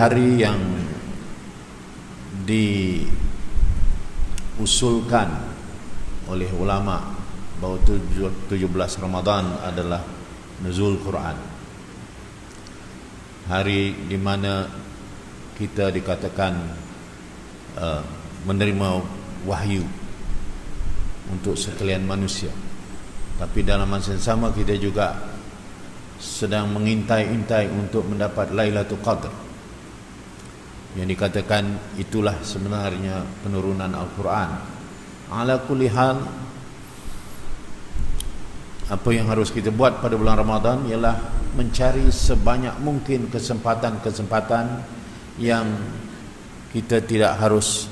hari yang diusulkan oleh ulama bahawa 17 Ramadan adalah nuzul Quran, hari di mana kita dikatakan menerima wahyu untuk sekalian manusia. Tapi dalam masa yang sama kita juga sedang mengintai-intai untuk mendapat Lailatul Qadar, yang dikatakan itulah sebenarnya penurunan Al-Quran. Ala kulli hal, apa yang harus kita buat pada bulan Ramadan ialah mencari sebanyak mungkin kesempatan-kesempatan yang kita tidak harus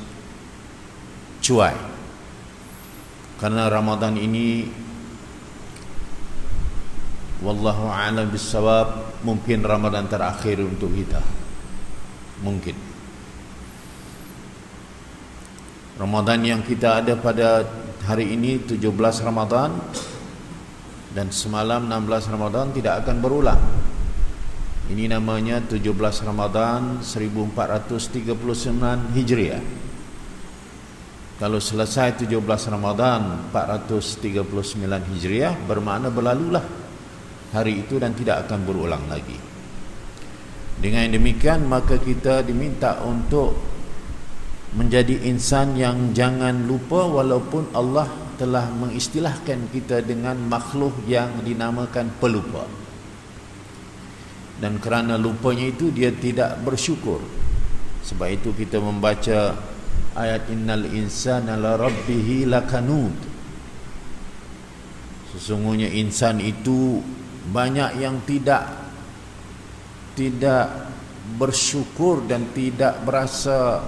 cuai. Karena Ramadan ini wallahu a'lam bissawab, mungkin Ramadan terakhir untuk kita. Mungkin Ramadan yang kita ada pada hari ini 17 Ramadan dan semalam 16 Ramadan tidak akan berulang. Ini namanya 17 Ramadan 1439 Hijriah. Kalau selesai 17 Ramadan 439 Hijriah, bermakna berlalulah hari itu dan tidak akan berulang lagi. Dengan demikian, maka kita diminta untuk menjadi insan yang jangan lupa, walaupun Allah telah mengistilahkan kita dengan makhluk yang dinamakan pelupa. Dan kerana lupanya itu dia tidak bersyukur. Sebab itu kita membaca ayat innal insana la rabbihi lakanud. Sesungguhnya insan itu banyak yang tidak bersyukur dan tidak berasa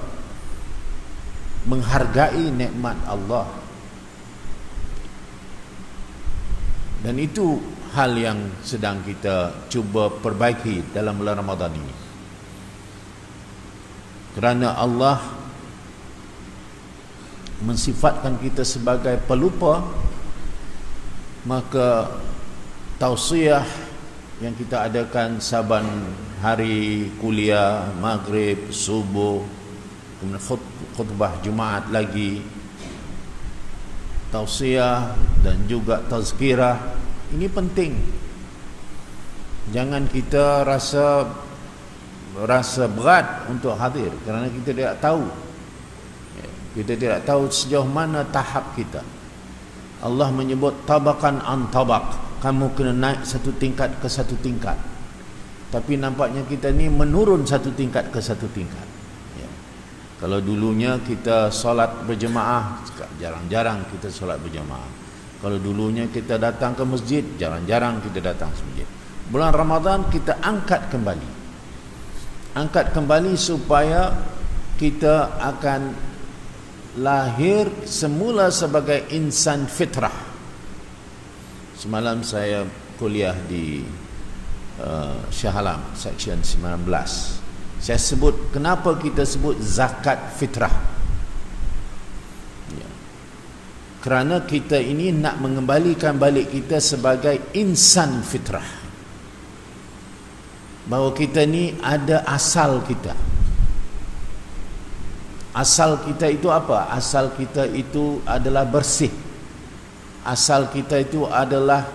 menghargai nikmat Allah. Dan itu hal yang sedang kita cuba perbaiki dalam bulan Ramadan ini. Kerana Allah mensifatkan kita sebagai pelupa, maka tausiah yang kita adakan saban hari kuliah, maghrib, subuh, kemudian khutbah Jumaat lagi, tausiah dan juga tazkirah, ini penting. Jangan kita rasa berat untuk hadir, kerana kita tidak tahu. Kita tidak tahu sejauh mana tahap kita. Allah menyebut tabakan an tabak, kamu kena naik satu tingkat ke satu tingkat. Tapi nampaknya kita ni menurun satu tingkat ke satu tingkat. Kalau dulunya kita solat berjemaah, jarang-jarang kita solat berjemaah. Kalau dulunya kita datang ke masjid, jarang-jarang kita datang ke masjid. Bulan Ramadan kita angkat kembali. Angkat kembali supaya kita akan lahir semula sebagai insan fitrah. Semalam saya kuliah di Shah Alam, section 19. Saya sebut, kenapa kita sebut zakat fitrah? Ya. Kerana kita ini nak mengembalikan balik kita sebagai insan fitrah. Bahawa kita ni ada asal kita. Asal kita itu apa? Asal kita itu adalah bersih. Asal kita itu adalah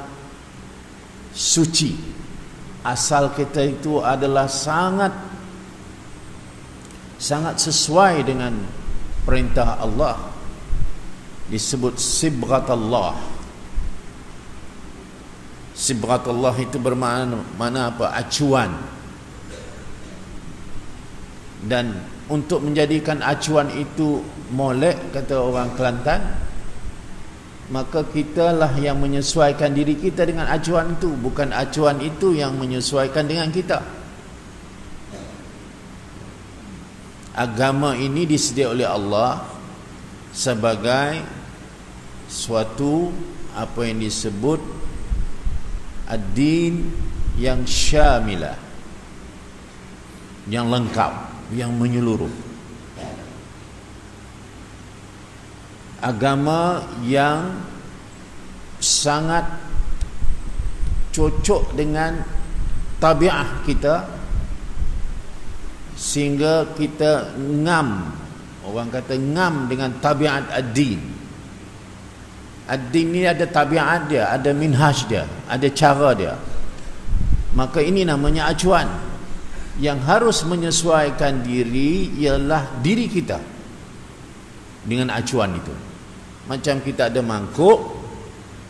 suci. Asal kita itu adalah sangat sesuai dengan perintah Allah. Disebut sibghatullah. Sibghatullah itu bermakna apa? Acuan. Dan untuk menjadikan acuan itu molek, kata orang Kelantan, maka kitalah yang menyesuaikan diri kita dengan acuan itu, bukan acuan itu yang menyesuaikan dengan kita. Agama ini disediakan oleh Allah sebagai suatu apa yang disebut ad-din yang syamilah, yang lengkap, yang menyeluruh. Agama yang sangat cocok dengan tabiat kita, sehingga kita ngam, orang kata ngam dengan tabiat ad-din. Ad-din ni ada tabiat dia, ada minhaj dia, ada cara dia. Maka ini namanya acuan. Yang harus menyesuaikan diri ialah diri kita dengan acuan itu. Macam kita ada mangkuk,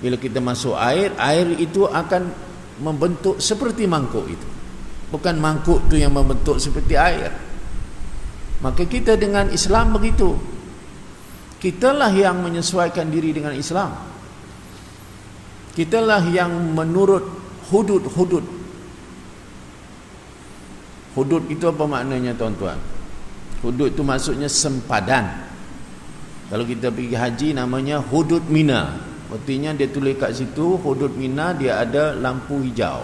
bila kita masuk air, air itu akan membentuk seperti mangkuk itu. Bukan mangkuk tu yang membentuk seperti air. Maka kita dengan Islam begitu. Kitalah yang menyesuaikan diri dengan Islam. Kitalah yang menurut hudud-hudud. Hudud itu apa maknanya tuan-tuan? Hudud itu maksudnya sempadan. Kalau kita pergi haji namanya hudud Mina. Artinya dia tulis kat situ hudud Mina, dia ada lampu hijau.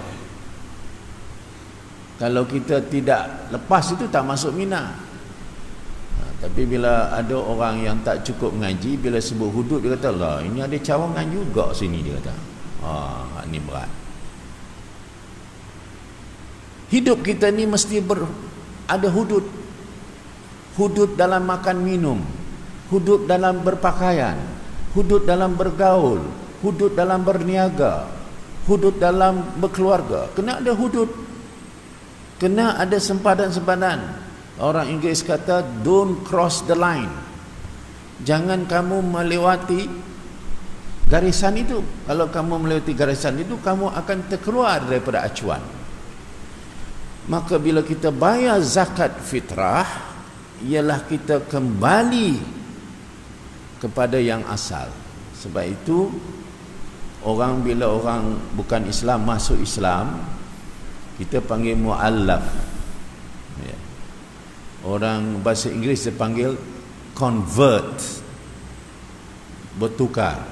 Kalau kita tidak lepas itu tak masuk Mina. Tapi bila ada orang yang tak cukup mengaji, bila sebut hudud dia kata, lah ini ada cawangan juga sini, dia kata. Ini berat. Hidup kita ni mesti ada hudud. Hudud dalam makan minum, hudud dalam berpakaian, hudud dalam bergaul, hudud dalam berniaga, hudud dalam berkeluarga. Kena ada hudud. Kena ada sempadan-sempadan. Orang Inggeris kata don't cross the line. Jangan kamu melewati garisan itu. Kalau kamu melewati garisan itu, kamu akan terkeluar daripada acuan. Maka bila kita bayar zakat fitrah, ialah kita kembali kepada yang asal. Sebab itu bila orang bukan Islam masuk Islam, kita panggil mu'allaf. Ya. Orang bahasa Inggeris dia panggil convert, bertukar.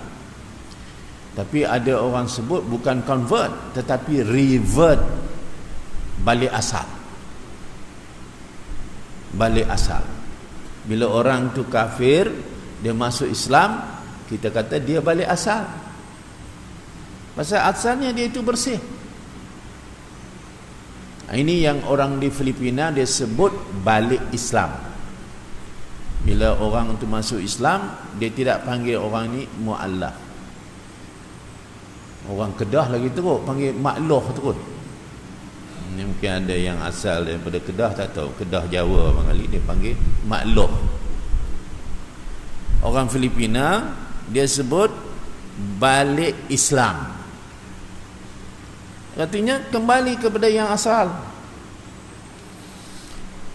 Tapi ada orang sebut bukan convert, tetapi revert, balik asal. Balik asal. Bila orang tu kafir, dia masuk Islam, kita kata dia balik asal. Pasal asalnya dia itu bersih. Ini yang orang di Filipina dia sebut balik Islam. Bila orang tu masuk Islam, dia tidak panggil orang ni mu'allaf. Orang Kedah lagi teruk panggil makloh terus. Ini mungkin ada yang asal daripada Kedah, tak tahu. Kedah Jawa kali dia panggil makloh. Orang Filipina dia sebut balik Islam. Artinya kembali kepada yang asal.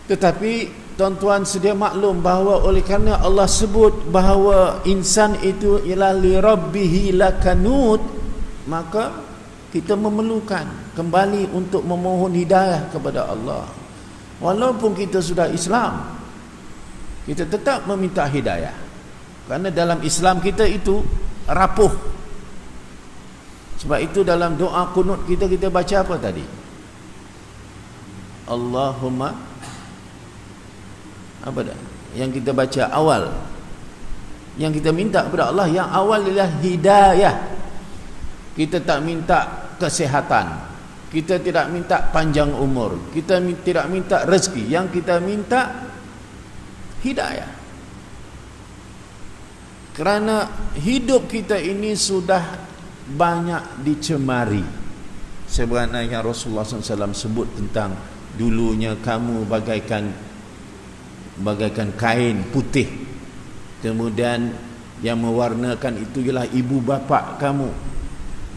Tetapi tuan-tuan sedia maklum bahawa oleh kerana Allah sebut bahawa insan itu ialah li rabbihi lakanut, maka kita memerlukan kembali untuk memohon hidayah kepada Allah. Walaupun kita sudah Islam, kita tetap meminta hidayah. Kerana dalam Islam kita itu rapuh. Sebab itu dalam doa kunut kita baca apa tadi? Allahumma apa dah? Yang kita baca awal, yang kita minta kepada Allah yang awal ialah hidayah. Kita tak minta kesihatan, kita tidak minta panjang umur, kita tidak minta rezeki, yang kita minta hidayah. Kerana hidup kita ini sudah banyak dicemari. Sebagaimana yang Rasulullah SAW sebut tentang dulunya kamu bagaikan kain putih, kemudian yang mewarnakan itu ialah ibu bapa kamu,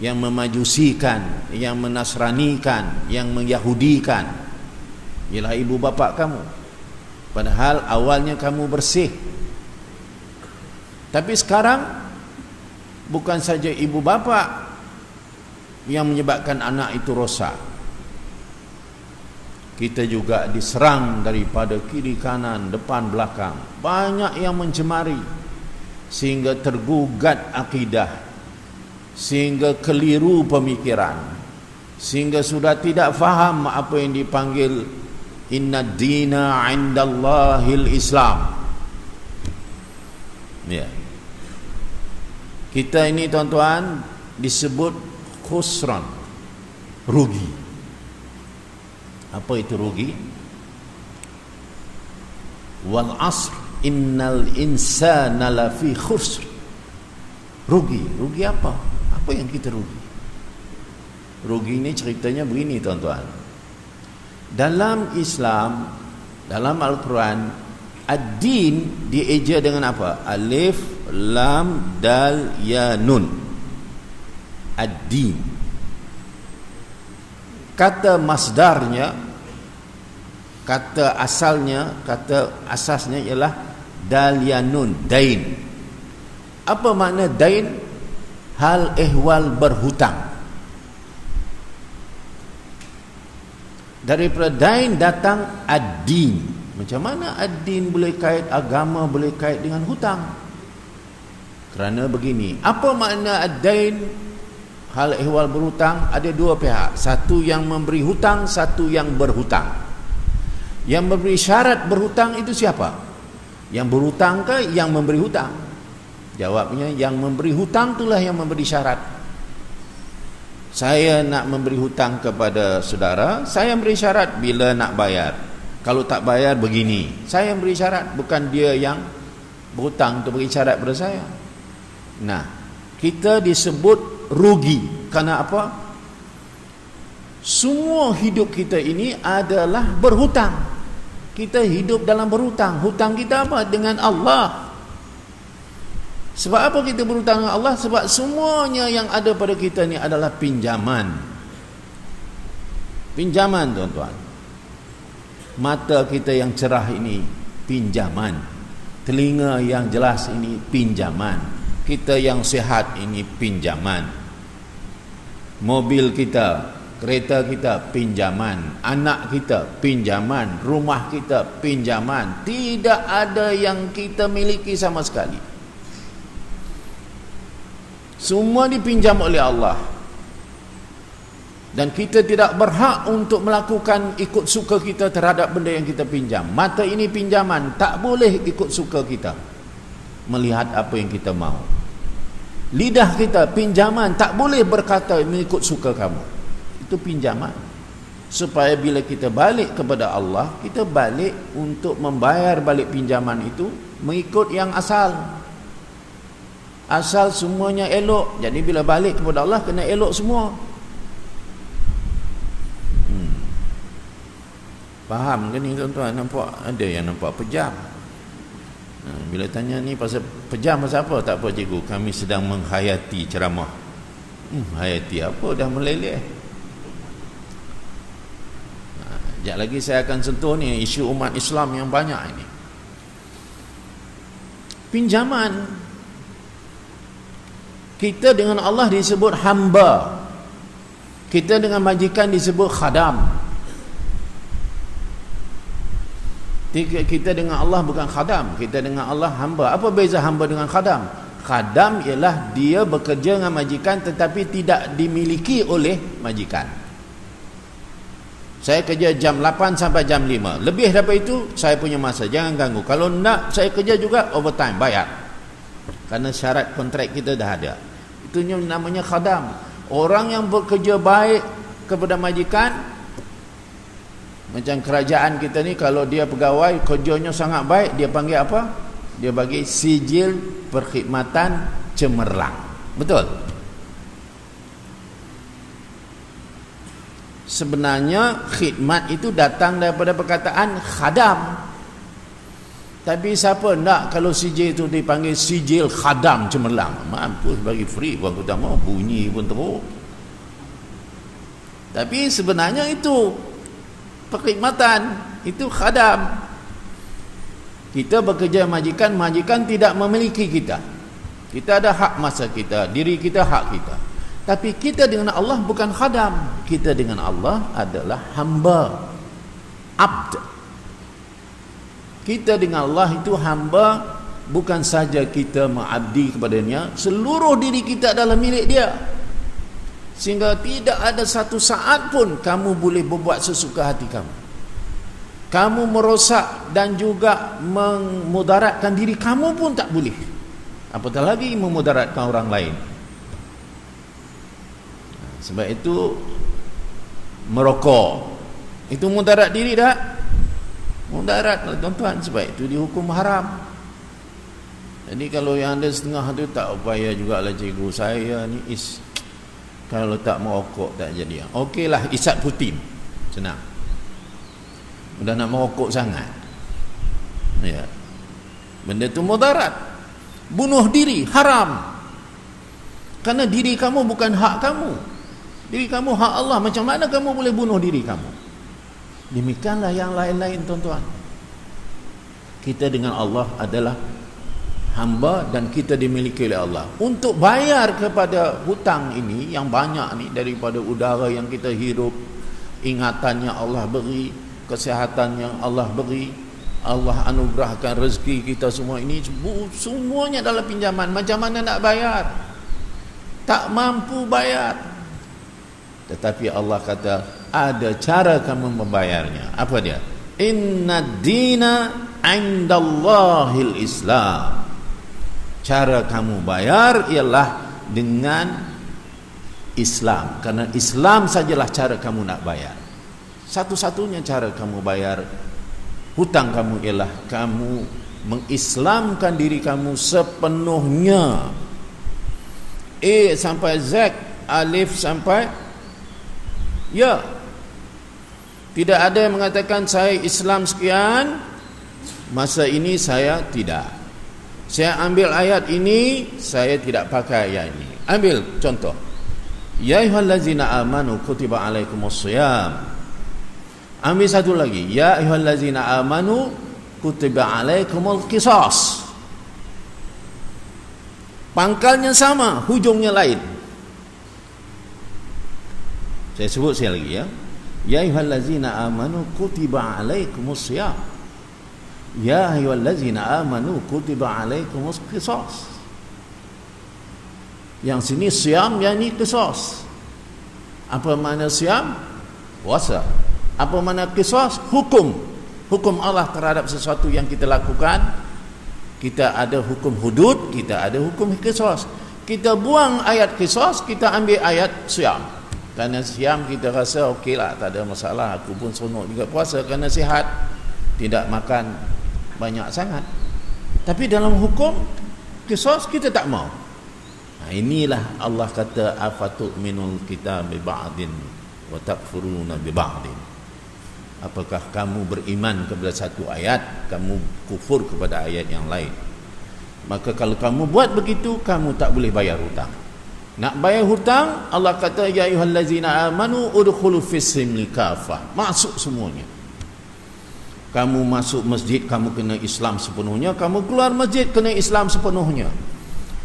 yang memajusikan, yang menasranikan, yang mengyahudikan ialah ibu bapa kamu. Padahal awalnya kamu bersih. Tapi sekarang bukan saja ibu bapa yang menyebabkan anak itu rosak, kita juga diserang daripada kiri kanan, depan belakang. Banyak yang mencemari sehingga tergugat akidah, sehingga keliru pemikiran, sehingga sudah tidak faham apa yang dipanggil inna dina indallahil Islam. Ya. Kita ini tuan-tuan disebut khusran, rugi. Apa itu rugi? Wal 'asr innal insana lafi khusr. Rugi apa? Apa yang kita rugi? Rugi ini ceritanya begini tuan-tuan. Dalam Islam, dalam Al-Quran, ad-din dieja dengan apa? Alif, lam, dal, ya, nun. Ad-din. Kata masdarnya, kata asalnya, kata asasnya ialah dal, ya, nun, dain. Apa makna dain? Hal ehwal berhutang. Daripada dain datang ad-din. Macam mana ad-din boleh kait, agama boleh kait dengan hutang? Kerana begini, apa makna ad-dain, hal ehwal berhutang? Ada dua pihak, satu yang memberi hutang, satu yang berhutang. Yang memberi syarat berhutang itu siapa? Yang berhutang ke yang memberi hutang? Jawabnya, yang memberi hutang itulah yang memberi syarat. Saya nak memberi hutang kepada saudara, saya beri syarat bila nak bayar. Kalau tak bayar begini. Saya beri syarat, bukan dia yang berhutang untuk beri syarat pada saya. Nah, kita disebut rugi. Kerana apa? Semua hidup kita ini adalah berhutang. Kita hidup dalam berhutang. Hutang kita apa? Dengan Allah. Sebab apa kita berhutang dengan Allah? Sebab semuanya yang ada pada kita ni adalah pinjaman. Pinjaman tuan-tuan. Mata kita yang cerah ini pinjaman. Telinga yang jelas ini pinjaman. Kita yang sihat ini pinjaman. Mobil kita, kereta kita pinjaman. Anak kita pinjaman. Rumah kita pinjaman. Tidak ada yang kita miliki sama sekali. Semua dipinjam oleh Allah. Dan kita tidak berhak untuk melakukan ikut suka kita terhadap benda yang kita pinjam. Mata ini pinjaman, tak boleh ikut suka kita melihat apa yang kita mahu. Lidah kita pinjaman, tak boleh berkata mengikut suka kamu. Itu pinjaman. Supaya bila kita balik kepada Allah, kita balik untuk membayar balik pinjaman itu mengikut yang asal. Asal semuanya elok. Jadi bila balik kepada Allah kena elok semua. Faham ke ni tuan-tuan? Nampak ada yang nampak pejam. Bila tanya ni pasal pejam pasal apa? Tak apa cikgu, kami sedang menghayati ceramah. Hayati apa? Dah meleleh. Sekejap lagi saya akan sentuh ni isu umat Islam yang banyak ini. Pinjaman. Kita dengan Allah disebut hamba. Kita dengan majikan disebut khadam. Kita dengan Allah bukan khadam. Kita dengan Allah hamba. Apa beza hamba dengan khadam? Khadam ialah dia bekerja dengan majikan tetapi tidak dimiliki oleh majikan. Saya kerja jam 8 sampai jam 5. Lebih daripada itu saya punya masa, jangan ganggu. Kalau nak saya kerja juga overtime, bayar. Kerana syarat kontrak kita dah ada. Itu namanya khadam. Orang yang bekerja baik kepada majikan, macam kerajaan kita ni, kalau dia pegawai kerjanya sangat baik, dia panggil apa? Dia bagi sijil perkhidmatan cemerlang. Betul? Sebenarnya khidmat itu datang daripada perkataan khadam. Tapi siapa nak kalau sijil itu dipanggil sijil khadam cemerlang? Mampus bagi free, buang utama bunyi pun teruk. Tapi sebenarnya itu perkhidmatan, itu khadam. Kita bekerja majikan, majikan tidak memiliki kita. Kita ada hak masa kita, diri kita hak kita. Tapi kita dengan Allah bukan khadam. Kita dengan Allah adalah hamba, abd. Kita dengan Allah itu hamba, bukan saja kita mengabdi kepadanya, seluruh diri kita adalah milik dia. Sehingga tidak ada satu saat pun kamu boleh berbuat sesuka hati kamu. Kamu merosak dan juga memudaratkan diri kamu pun tak boleh. Apatah lagi memudaratkan orang lain. Sebab itu merokok itu mudarat diri tak? Mudarat lah tuan-tuan, sebab itu dihukum haram. Jadi kalau yang ada setengah tu tak upaya jugalah cikgu saya ni kalau tak merokok tak jadi. Okeylah isap putin. Senang. Udah nak merokok sangat. Ya. Benda tu mudarat. Bunuh diri haram. Kerana diri kamu bukan hak kamu. Diri kamu hak Allah. Macam mana kamu boleh bunuh diri kamu? Demikianlah yang lain-lain tuan-tuan. Kita dengan Allah adalah hamba dan kita dimiliki oleh Allah. Untuk bayar kepada hutang ini yang banyak ni, daripada udara yang kita hirup, ingatan yang Allah beri, kesihatan yang Allah beri, Allah anugerahkan rezeki kita semua ini, semuanya adalah pinjaman. Macam mana nak bayar? Tak mampu bayar. Tetapi Allah kata ada cara kamu membayarnya. Apa dia? Inna dina indallahil Islam. Cara kamu bayar ialah dengan Islam. Karena Islam sajalah cara kamu nak bayar. Satu-satunya cara kamu bayar hutang kamu ialah kamu mengislamkan diri kamu sepenuhnya. A sampai Z, alif sampai ya. Tidak ada yang mengatakan saya Islam sekian, masa ini saya tidak. Saya ambil ayat ini, saya tidak pakai ayat ini. Ambil contoh. Ya ayyuhallazina amanu kutiba alaikumusshiyam. Ambil satu lagi. Ya ayyuhallazina amanu kutiba alaikumul qisas. Pangkalnya sama, hujungnya lain. Saya sebut sekali lagi ya. Ya ayyuhallazina amanu kutiba alaikumusshiyam. Ya ayyuhallazina amanu kutiba alaikumus qisas. Yang sini siam, yang ini qisas. Apa makna siam? Puasa. Apa makna qisas? Hukum. Hukum Allah terhadap sesuatu yang kita lakukan. Kita ada hukum hudud, kita ada hukum qisas. Kita buang ayat qisas, kita ambil ayat siam. Kerana siam kita rasa okeylah, tak ada masalah, aku pun seronok juga puasa kerana sihat, tidak makan banyak sangat. Tapi dalam hukum qisas kita tak mau. Inilah Allah kata afatu'minul kitabi ba'din wa takfuruna bi ba'din. Apakah kamu beriman kepada satu ayat, kamu kufur kepada ayat yang lain? Maka kalau kamu buat begitu, kamu tak boleh bayar hutang. Nak bayar hutang, Allah kata ya ayyuhallazina amanu udkhulu fis-silmi kafah. Masuk semuanya. Kamu masuk masjid, kamu kena Islam sepenuhnya. Kamu keluar masjid, kena Islam sepenuhnya.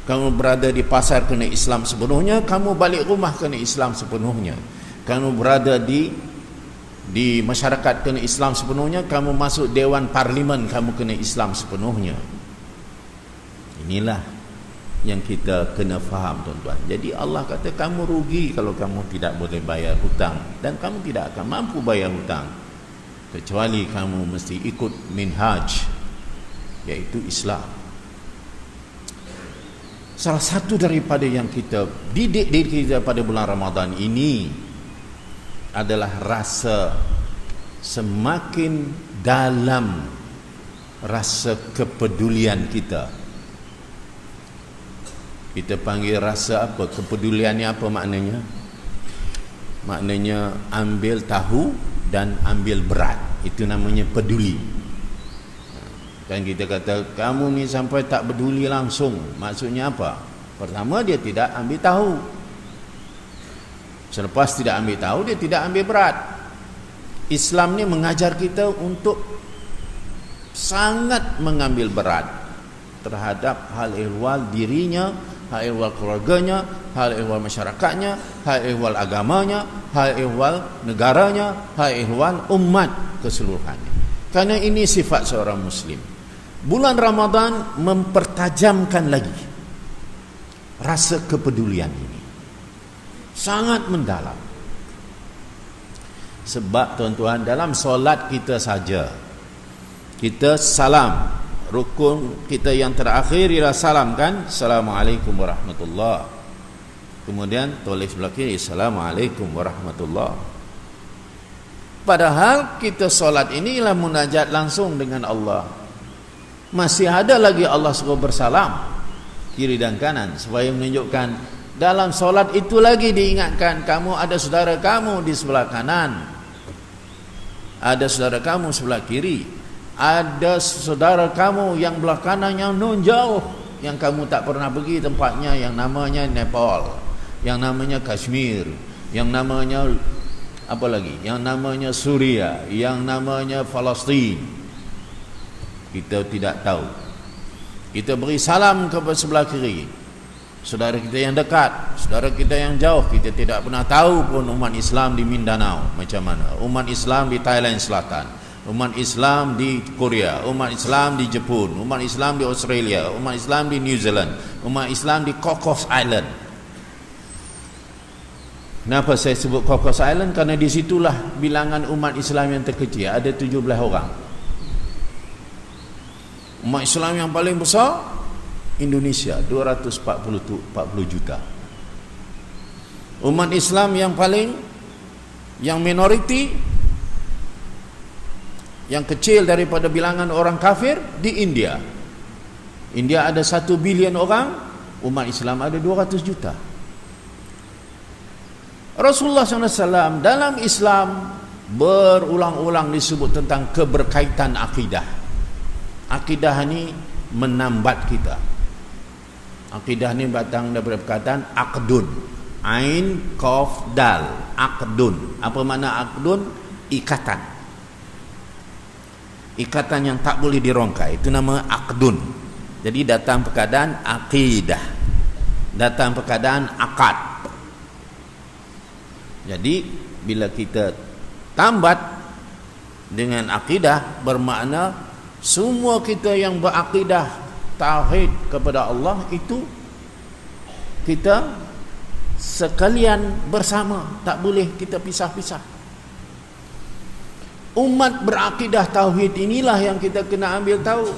Kamu berada di pasar, kena Islam sepenuhnya. Kamu balik rumah, kena Islam sepenuhnya. Kamu berada di masyarakat, kena Islam sepenuhnya. Kamu masuk Dewan Parlimen, kamu kena Islam sepenuhnya. Inilah yang kita kena faham tuan-tuan. Jadi Allah kata kamu rugi kalau kamu tidak boleh bayar hutang. Dan kamu tidak akan mampu bayar hutang kecuali kamu mesti ikut minhaj, iaitu Islam. Salah satu daripada yang kita didik diri kita pada bulan Ramadan ini adalah rasa semakin dalam rasa kepedulian kita. Kita panggil rasa apa? Kepedulian ni apa maknanya? Maknanya ambil tahu dan ambil berat. Itu namanya peduli. Kan kita kata kamu ni sampai tak peduli langsung. Maksudnya apa? Pertama, dia tidak ambil tahu. Selepas tidak ambil tahu, dia tidak ambil berat. Islam ni mengajar kita untuk sangat mengambil berat terhadap hal ehwal dirinya, hal ehwal keluarganya, hal ehwal masyarakatnya, hal ehwal agamanya, hal ehwal negaranya, hal ehwal umat keseluruhannya. Karena ini sifat seorang muslim. Bulan Ramadan mempertajamkan lagi rasa kepedulian ini. Sangat mendalam. Sebab tuan-tuan, dalam solat kita saja, kita salam, rukun kita yang terakhir ialah salam kan? Assalamualaikum warahmatullahi. Kemudian tulis sebelah kiri, Assalamualaikum warahmatullahi. Padahal kita solat ini ialah munajat langsung dengan Allah. Masih ada lagi Allah suruh bersalam kiri dan kanan, supaya menunjukkan dalam solat itu lagi diingatkan, kamu ada saudara kamu di sebelah kanan, ada saudara kamu sebelah kiri, ada saudara kamu yang belah kanan yang nun jauh, yang kamu tak pernah pergi tempatnya, yang namanya Nepal, yang namanya Kashmir, yang namanya apa lagi, yang namanya Suria, yang namanya Palestin. Kita tidak tahu. Kita beri salam kepada sebelah kiri, saudara kita yang dekat, saudara kita yang jauh. Kita tidak pernah tahu pun umat Islam di Mindanao macam mana, umat Islam di Thailand Selatan, umat Islam di Korea, umat Islam di Jepun, umat Islam di Australia, umat Islam di New Zealand, umat Islam di Cocos Island. Kenapa saya sebut Cocos Island? Karena di situlah bilangan umat Islam yang terkecil, ada 17 orang. Umat Islam yang paling besar Indonesia, 240 juta. Umat Islam yang minoriti, yang kecil daripada bilangan orang kafir di India. India ada 1 bilion orang, umat Islam ada 200 juta. Rasulullah SAW dalam Islam berulang-ulang disebut tentang keberkaitan akidah. Akidah ini menambat kita. Akidah ini datang daripada perkataan aqdun, ain qaf dal, aqdun. Apa makna aqdun? Ikatan. Ikatan yang tak boleh dirongkai, itu nama aqdun. Jadi datang perkataan akidah, datang perkataan akad. Jadi bila kita tambat dengan akidah, bermakna semua kita yang berakidah tauhid kepada Allah itu kita sekalian bersama, tak boleh kita pisah-pisah. Umat berakidah tauhid inilah yang kita kena ambil tahu.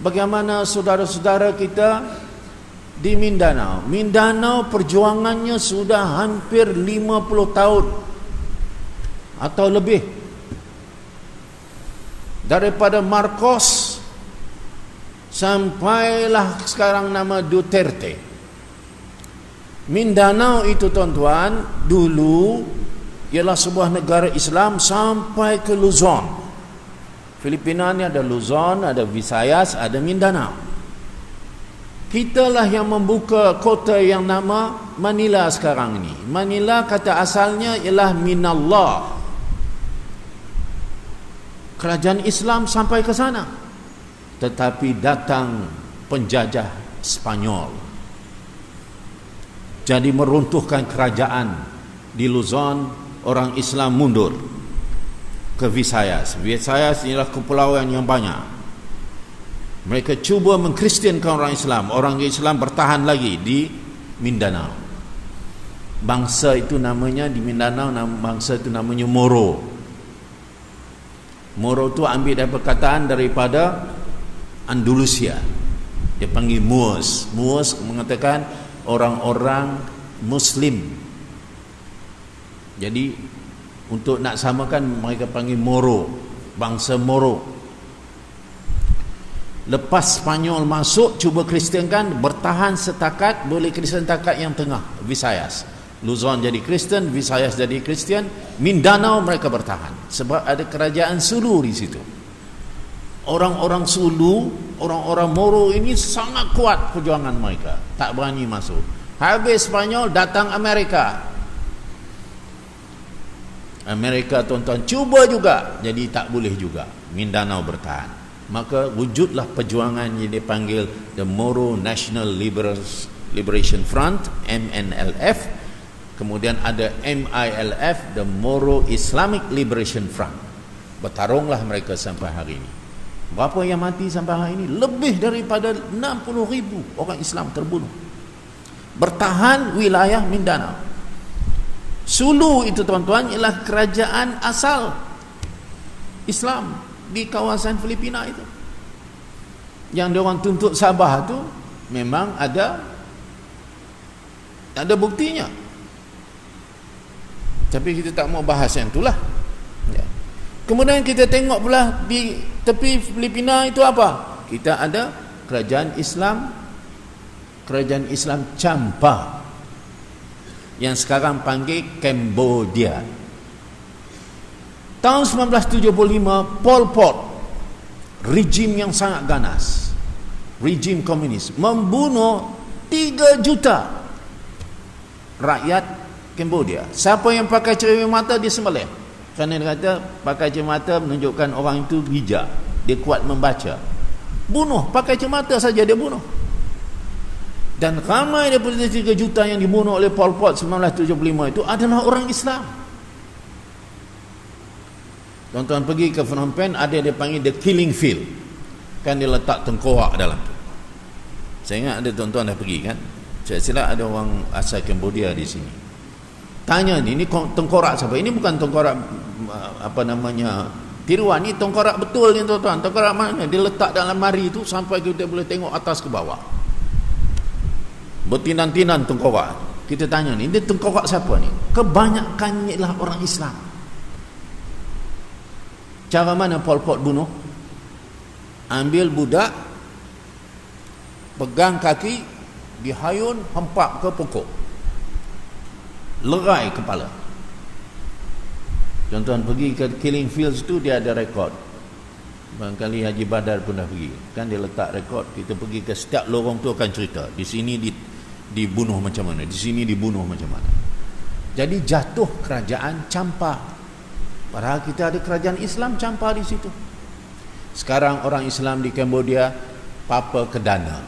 Bagaimana saudara-saudara kita di Mindanao. Mindanao perjuangannya sudah hampir 50 tahun atau lebih. Daripada Marcos sampailah sekarang nama Duterte. Mindanao itu tuan-tuan dulu ialah sebuah negara Islam sampai ke Luzon. Filipina ni ada Luzon, ada Visayas, ada Mindanao. Kitalah yang membuka kota yang nama Manila sekarang ini. Manila kata asalnya ialah minallah. Kerajaan Islam sampai ke sana. Tetapi datang penjajah Spanyol. Jadi meruntuhkan kerajaan di Luzon, orang Islam mundur ke Visayas. Visayas ialah kepulauan yang banyak. Mereka cuba mengkristiankan orang Islam. Orang Islam bertahan lagi di Mindanao. Bangsa itu namanya di Mindanao, bangsa itu namanya Moro. Moro itu ambil dari perkataan daripada Andalusia. Dia panggil Moors. Moors mengatakan orang-orang Muslim. Jadi untuk nak samakan mereka panggil Moro, bangsa Moro. Lepas Spanyol masuk cuba kristiankan, bertahan setakat boleh Kristian takat yang tengah, Visayas. Luzon jadi Kristen, Visayas jadi Kristian, Mindanao mereka bertahan sebab ada kerajaan Sulu di situ. Orang-orang Sulu, orang-orang Moro ini sangat kuat perjuangan mereka, tak berani masuk. Habis Spanyol datang Amerika. Amerika tuan-tuan cuba juga, jadi tak boleh juga. Mindanao bertahan. Maka wujudlah perjuangan yang dipanggil the Moro National Liberation Front, MNLF. Kemudian ada MILF, the Moro Islamic Liberation Front. Bertarunglah mereka sampai hari ini. Berapa yang mati sampai hari ini? Lebih daripada 60,000 orang Islam terbunuh. Bertahan wilayah Mindanao. Sulu itu tuan-tuan ialah kerajaan asal Islam di kawasan Filipina itu. Yang diorang tuntut Sabah tu memang ada buktinya. Tapi kita tak mau bahas yang itulah. Ya. Kemudian kita tengok pula di tepi Filipina itu apa? Kita ada kerajaan Islam Champa yang sekarang panggil Cambodia. Tahun 1975 Pol Pot, rejim yang sangat ganas, rejim komunis, membunuh 3 juta rakyat Cambodia. Siapa yang pakai cermin mata dia sembelih, kerana dia kata pakai cermin mata menunjukkan orang itu bijak, dia kuat membaca. Bunuh, pakai cermin mata saja dia bunuh. Dan ramai daripada 3 juta yang dibunuh oleh Pol Pot 1975 itu adalah orang Islam. Tuan-tuan pergi ke Phnom Penh, ada dia panggil the killing field, kan dia letak tengkorak dalam tu. Saya ingat ada tuan-tuan dah pergi kan, saya silap ada orang asal Cambodia di sini. Tanya ni tengkorak siapa? Ini bukan tengkorak tiruan, ni tengkorak betul ni tuan-tuan. Tengkorak mana? Dia letak dalam mari tu sampai kita boleh tengok atas ke bawah, bertinan-tinan tengkorak. Kita tanya ni, dia tengkorak siapa ni? Kebanyakannya ialah orang Islam. Cara mana Pol Pot bunuh? Ambil budak, pegang kaki, dihayun, hempak ke pokok, lerai kepala. Tuan-tuan pergi ke Killing Fields tu, dia ada rekod. Barangkali Haji Badar pun dah pergi, kan dia letak rekod. Kita pergi ke setiap lorong tu akan cerita, di sini dibunuh macam mana, di sini dibunuh macam mana. Jadi jatuh kerajaan Champa. Padahal kita ada kerajaan Islam Champa di situ. Sekarang orang Islam di Cambodia papa ke dana.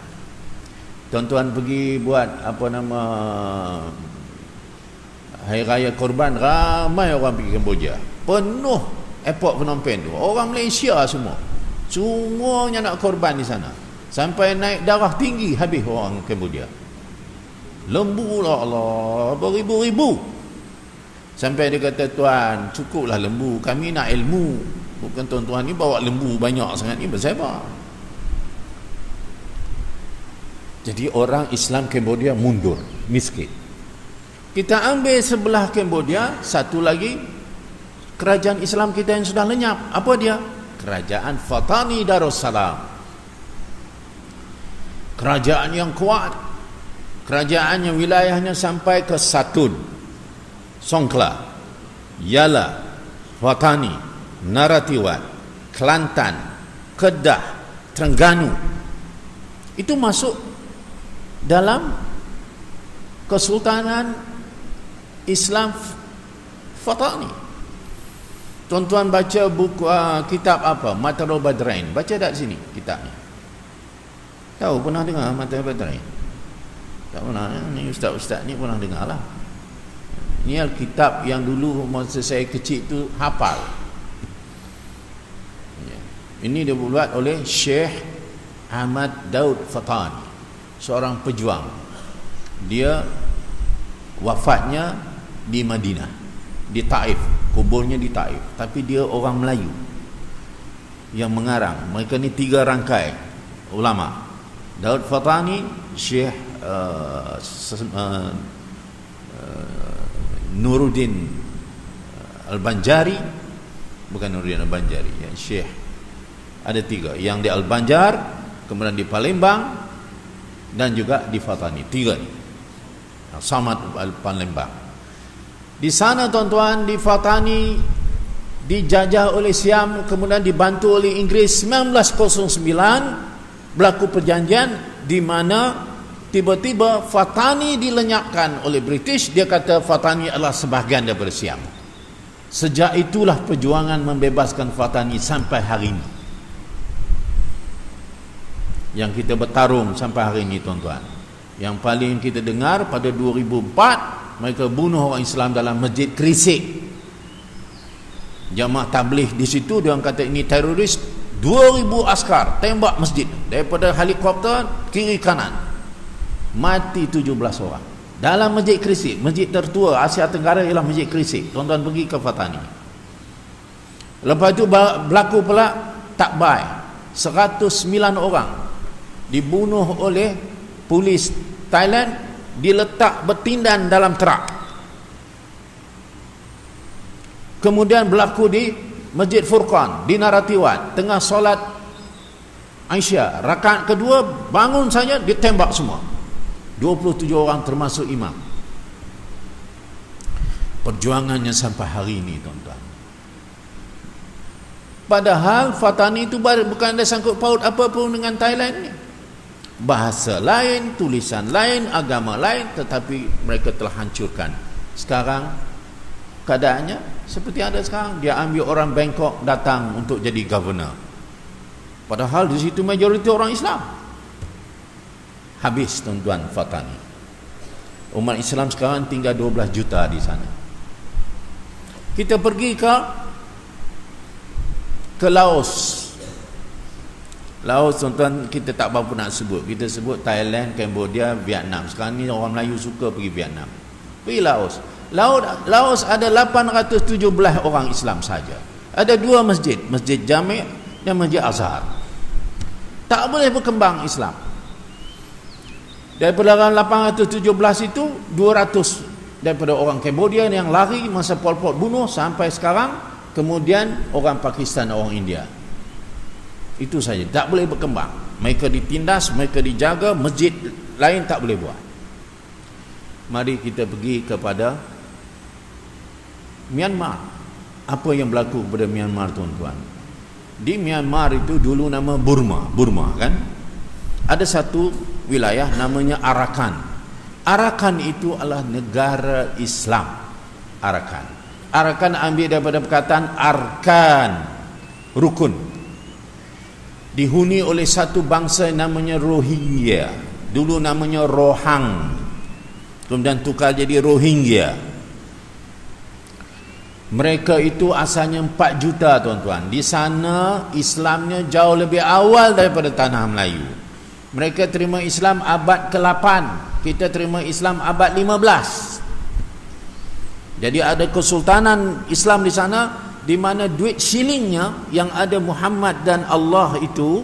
Tuan-tuan pergi buat Hari Raya Korban, ramai orang pergi Cambodia, penuh airport Phnom Penh tu, orang Malaysia semua, semuanya nak korban di sana. Sampai naik darah tinggi habis orang Cambodia. Lembu lah Allah, beribu-ribu. Sampai dia kata, tuan cukuplah lembu, kami nak ilmu. Bukan tuan-tuan ni bawa lembu banyak sangat ni bersebar. Jadi orang Islam Cambodia mundur, miskin. Kita ambil sebelah Cambodia, satu lagi kerajaan Islam kita yang sudah lenyap. Apa dia? Kerajaan Fatani Darussalam. Kerajaan yang kuat, kerajaan yang wilayahnya sampai ke Satun, Songkhla, Yala, Watani, Narathiwat, Kelantan, Kedah, Terengganu. Itu masuk dalam Kesultanan Islam Fatani. Tuan-tuan baca buku kitab apa? Matarul Badrain. Baca tak sini kitabnya? Tahu, pernah dengar Matarul Badrain? Tak pernah. Ni ustaz-ustaz ni pernah dengar lah. Ini kitab yang dulu masa saya kecil tu hafal. Ini dibuat oleh Syekh Ahmad Daud Fatani, seorang pejuang. Dia wafatnya di Madinah, di Taif, kuburnya di Taif. Tapi dia orang Melayu yang mengarang. Mereka ni 3 rangkai ulama: Daud Fatani, Syekh Nuruddin Al-Banjari, bukan Nuruddin Al-Banjari, yang Syekh ada 3, yang di Al-Banjar, kemudian di Palembang, dan juga di Fatani. 3 ni Samad Palembang. Di sana tuan-tuan, di Fatani dijajah oleh Siam, kemudian dibantu oleh Inggris. 1909 berlaku perjanjian di mana tiba-tiba Fatani dilenyapkan oleh British. Dia kata Fatani adalah sebahagian daripada Siam. Sejak itulah perjuangan membebaskan Fatani sampai hari ini, yang kita bertarung sampai hari ini tuan-tuan. Yang paling kita dengar pada 2004, mereka bunuh orang Islam dalam Masjid Krisik. Jamaah tabligh di situ, dia orang kata ini teroris. 2000 askar tembak masjid daripada helikopter kiri kanan. Mati 17 orang dalam Masjid Krisik, masjid tertua Asia Tenggara ialah Masjid Krisik. Tuan-tuan pergi ke Fatani. Lepas itu berlaku pula Takbai, 109 orang dibunuh oleh polis Thailand, diletak bertindan dalam terak. Kemudian berlaku di Masjid Furqan di Naratiwat, tengah solat Aisyah, rakaat kedua bangun saja ditembak semua, 27 orang termasuk imam. Perjuangannya sampai hari ini, tuan-tuan. Padahal Fatani itu bukan ada sangkut paut apa pun dengan Thailand ni. Bahasa lain, tulisan lain, agama lain, tetapi mereka telah hancurkan. Sekarang keadaannya seperti ada sekarang. Dia ambil orang Bangkok datang untuk jadi governor, padahal di situ majoriti orang Islam. Habis, tuan-tuan, Fatani. Umat Islam sekarang tinggal 12 juta di sana. Kita pergi ke Laos. Laos, tuan-tuan, kita tak berapa nak sebut. Kita sebut Thailand, Cambodia, Vietnam. Sekarang ni orang Melayu suka pergi Vietnam. Pergi Laos. Laos ada 817 orang Islam saja. Ada 2 masjid, Masjid Jami' dan Masjid Azhar. Tak boleh berkembang Islam. Daripada 817 itu 200 daripada orang Cambodia yang lari masa Pol Pot bunuh sampai sekarang, kemudian orang Pakistan, orang India. Itu saja, tak boleh berkembang. Mereka ditindas, mereka dijaga, masjid lain tak boleh buat. Mari kita pergi kepada Myanmar. Apa yang berlaku kepada Myanmar, tuan-tuan? Di Myanmar itu dulu nama Burma kan? Ada satu wilayah namanya Arakan. Arakan itu adalah negara Islam. Arakan ambil daripada perkataan arkan, rukun. Dihuni oleh satu bangsa namanya Rohingya. Dulu namanya Rohang, kemudian tukar jadi Rohingya. Mereka itu asalnya 4 juta, tuan-tuan. Di sana Islamnya jauh lebih awal daripada tanah Melayu. Mereka terima Islam abad ke-8, kita terima Islam abad 15. Jadi ada kesultanan Islam di sana, di mana duit shillingnya yang ada Muhammad dan Allah itu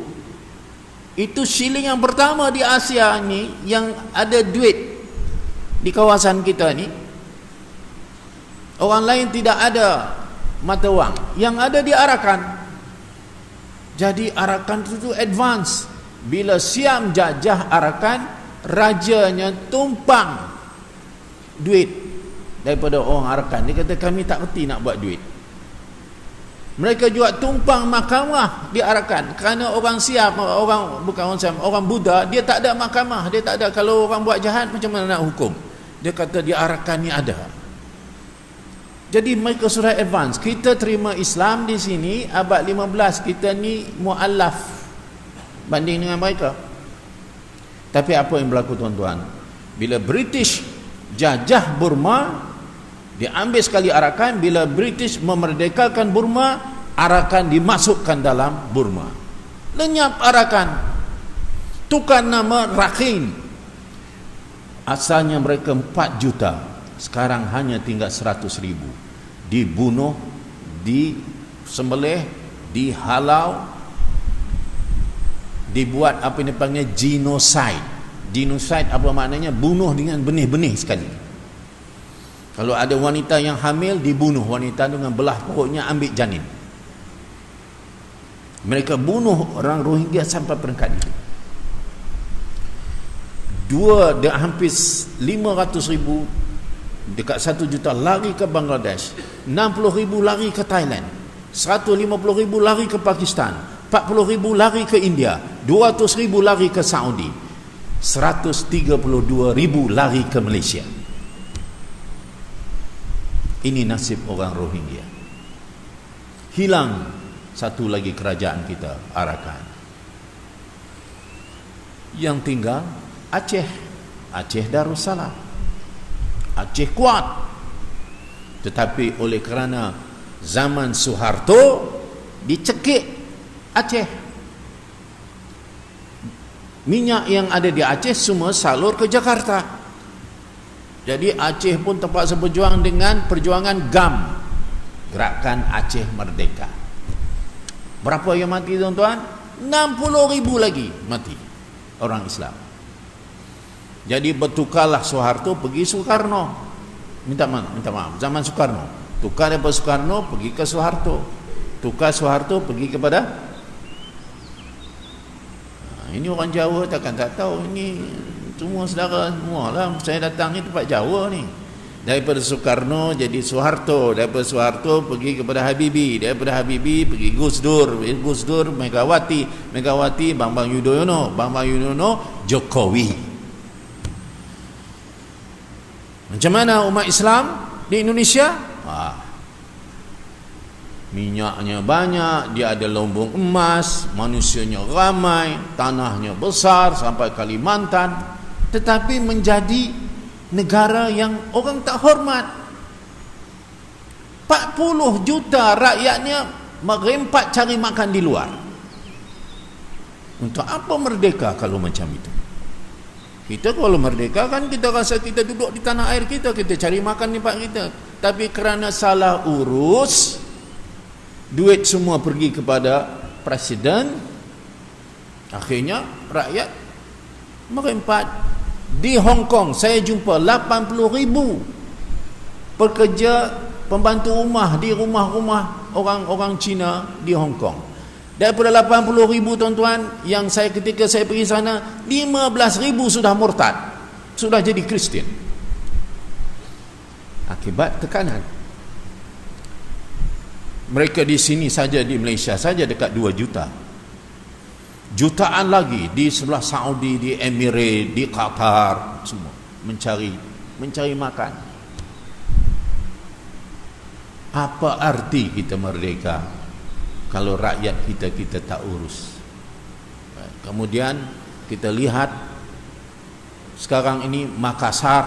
shilling yang pertama di Asia ni yang ada duit di kawasan kita ni. Orang lain tidak ada mata wang, yang ada di Arakan. Jadi Arakan itu advance. Bila Siam jajah Arakan, rajanya tumpang duit daripada orang Arakan. Dia kata, kami tak reti nak buat duit. Mereka juga tumpang mahkamah di Arakan, kerana orang Siam, orang Buddha, dia tak ada mahkamah, dia tak ada. Kalau orang buat jahat, macam mana nak hukum? Dia kata di Arakan ni ada. Jadi mereka sudah advance. Kita terima Islam di sini abad 15, kita ni mu'allaf banding dengan mereka. Tapi apa yang berlaku, tuan-tuan? Bila British jajah Burma, diambil sekali Arakan. Bila British memerdekakan Burma, Arakan dimasukkan dalam Burma. Lenyap Arakan, tukar nama Rakhine. Asalnya mereka 4 juta, sekarang hanya tinggal 100,000. Dibunuh, disembelih, dihalau, dibuat apa yang dipanggil genocide. Genocide apa maknanya? Bunuh dengan benih-benih sekali. Kalau ada wanita yang hamil, dibunuh wanita dengan belah perutnya, ambil janin. Mereka bunuh orang Rohingya sampai peringkat itu. Hampir 500,000, dekat 1 juta lari ke Bangladesh, 60,000 lari ke Thailand, 150,000 lari ke Pakistan, 40,000 lari ke India, 200,000 lari ke Saudi, 132,000 lari ke Malaysia. Ini nasib orang Rohingya. Hilang satu lagi kerajaan kita, Arakan. Yang tinggal Aceh Darussalam. Aceh kuat. Tetapi oleh kerana zaman Suharto, dicekik Aceh. Minyak yang ada di Aceh semua salur ke Jakarta. Jadi Aceh pun terpaksa berjuang dengan perjuangan GAM, Gerakan Aceh Merdeka. Berapa yang mati, tuan-tuan? 60,000 lagi mati orang Islam. Jadi bertukarlah Soeharto pergi Soekarno. Minta maaf, zaman Soekarno. Tukar daripada Soekarno pergi ke Soeharto. Tukar Soeharto pergi kepada ini orang Jawa takkan tak tahu. Ini semua saudara semua lah. Saya datang ni tempat Jawa ni. Daripada Soekarno jadi Soeharto, daripada Soeharto pergi kepada Habibie, daripada Habibie pergi Gus Dur, Gus Dur Megawati, Megawati Bambang Yudhoyono, Bambang Yudhoyono Jokowi. Macam mana umat Islam di Indonesia? Minyaknya banyak, dia ada lumbung emas, manusianya ramai, tanahnya besar sampai Kalimantan, tetapi menjadi negara yang orang tak hormat. 40 juta rakyatnya merempat cari makan di luar. Untuk apa merdeka kalau macam itu? Kita kalau merdeka kan kita rasa kita duduk di tanah air kita, kita cari makan di tempat kita. Tapi kerana salah urus, duit semua pergi kepada presiden, akhirnya rakyat merempat. Di Hong Kong saya jumpa 80,000 pekerja pembantu rumah di rumah-rumah orang-orang Cina di Hong Kong. Daripada 80,000 tuan-tuan, yang ketika saya pergi sana, 15,000 sudah murtad, sudah jadi Kristian akibat tekanan. Mereka di sini saja, di Malaysia saja dekat 2 juta. Jutaan lagi di sebelah Saudi, di Emirat, di Qatar, semua mencari makan. Apa arti kita merdeka kalau rakyat kita tak urus? Kemudian kita lihat sekarang ini Makassar,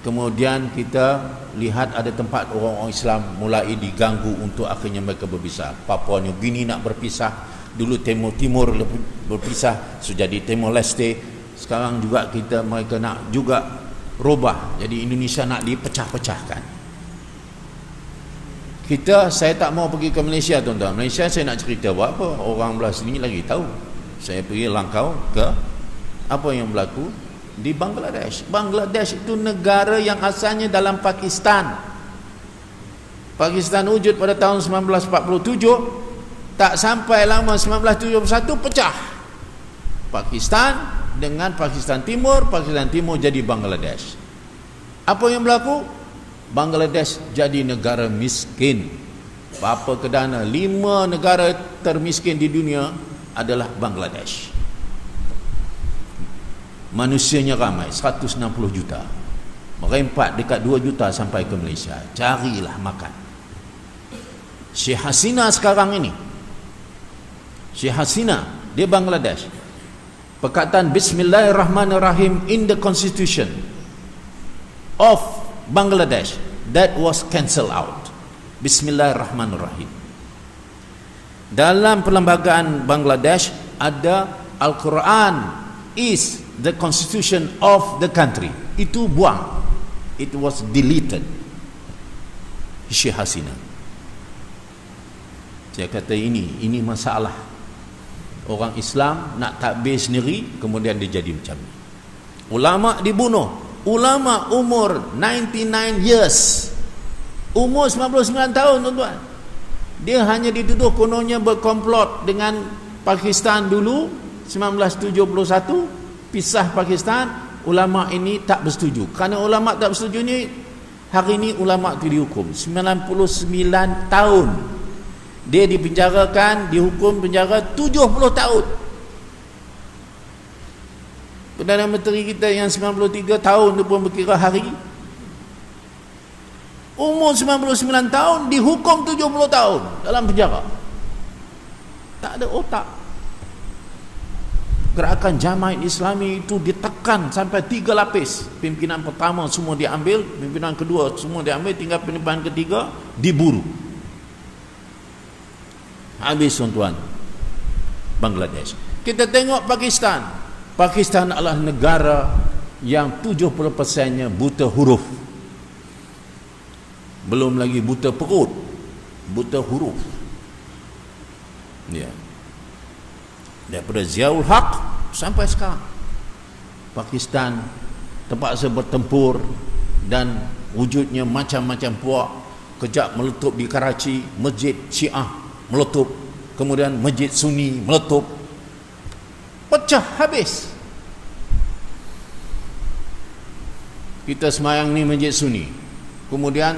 kemudian kita lihat ada tempat orang-orang Islam mulai diganggu untuk akhirnya mereka berpisah. Papua New Guinea nak berpisah, dulu Timur berpisah, sudah jadi Timor Leste. Sekarang juga mereka nak juga robah, jadi Indonesia nak dipecah-pecahkan. Saya tak mau pergi ke Malaysia tuan-tuan. Malaysia saya nak cerita buat apa, orang belah sini lagi tahu. Saya pergi langkau ke apa yang berlaku di Bangladesh. Bangladesh itu negara yang asalnya dalam Pakistan. Pakistan wujud pada tahun 1947, tak sampai lama 1971 pecah. Pakistan dengan Pakistan Timur jadi Bangladesh. Apa yang berlaku? Bangladesh jadi negara miskin. Apa kedana 5 negara termiskin di dunia adalah Bangladesh. Manusianya ramai, 160 juta, merempat dekat 2 juta sampai ke Malaysia. Carilah makan. Syekh Hasina sekarang ini, Syekh Hasina di Bangladesh, perkataan Bismillahirrahmanirrahim in the constitution of Bangladesh that was cancelled out. Bismillahirrahmanirrahim. Dalam perlembagaan Bangladesh ada Al-Quran is the constitution of the country. Itu buang. It was deleted. Syekh Hasina. Saya kata ini masalah. Orang Islam nak takbir sendiri, kemudian dia jadi macam ni. Ulama dibunuh. Ulama umur 99 years, umur 99 tahun tuan-tuan. Dia hanya dituduh kononnya berkomplot dengan Pakistan dulu 1971, pisah Pakistan. Ulama ini tak bersetuju. Kerana ulama tak bersetuju ni, hari ini ulama itu dihukum 99 tahun. Dia dipenjarakan, dihukum penjara 70 tahun. Perdana Menteri kita yang 93 tahun tu pun berkira hari. Umur 99 tahun dihukum 70 tahun dalam penjara. Tak ada otak. Gerakan Jamaah Islami itu ditekan sampai 3 lapis. Pimpinan pertama semua diambil, pimpinan kedua semua diambil, tinggal pimpinan ketiga diburu. Habis tuan-tuan. Bangladesh. Kita tengok Pakistan. Pakistan adalah negara yang 70%-nya buta huruf. Belum lagi buta perut, buta huruf. Ya. Daripada Ziaul Haq sampai sekarang, Pakistan terpaksa bertempur dan wujudnya macam-macam puak. Kejap meletup di Karachi, masjid Syiah meletup, kemudian masjid Sunni meletup, pecah habis. Kita semayang ni masjid Sunni, kemudian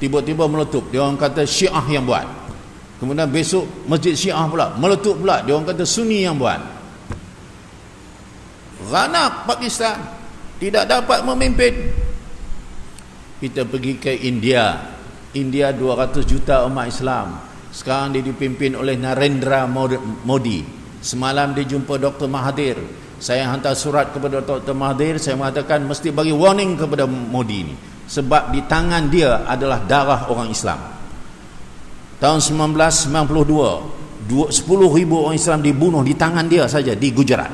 tiba-tiba meletup, dia orang kata Syiah yang buat. Kemudian besok masjid Syiah pula meletup pula, dia orang kata Sunni yang buat. Ghanak Pakistan, tidak dapat memimpin. Kita pergi ke India, 200 juta umat Islam. Sekarang dia dipimpin oleh Narendra Modi. Semalam dia jumpa Dr. Mahathir. Saya hantar surat kepada Dr. Mahathir, saya mengatakan mesti bagi warning kepada Modi ni, sebab di tangan dia adalah darah orang Islam. Tahun 1992, 10,000 orang Islam dibunuh di tangan dia saja di Gujarat.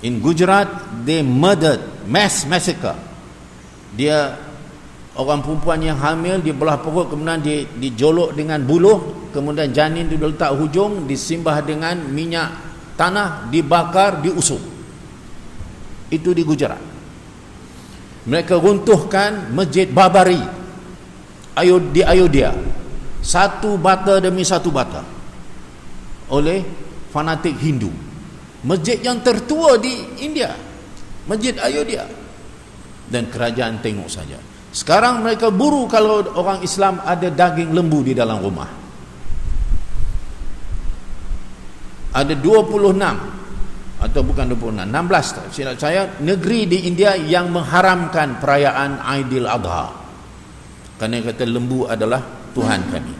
In Gujarat, they murdered, mass massacre. Dia, orang perempuan yang hamil dibelah perut, kemudian dijolok dengan buluh, kemudian janin itu diletak hujung, disimbah dengan minyak tanah, dibakar, diusung. Itu di Gujarat. Mereka runtuhkan Masjid Babari di Ayodhya, satu bata demi satu bata, oleh fanatik Hindu. Masjid yang tertua di India, Masjid Ayodhya. Dan kerajaan tengok saja. Sekarang mereka buru kalau orang Islam ada daging lembu di dalam rumah. Ada 26 atau bukan 26, 16 silap saya, negeri di India yang mengharamkan perayaan Aidil Adha, kerana kata lembu adalah Tuhan kami.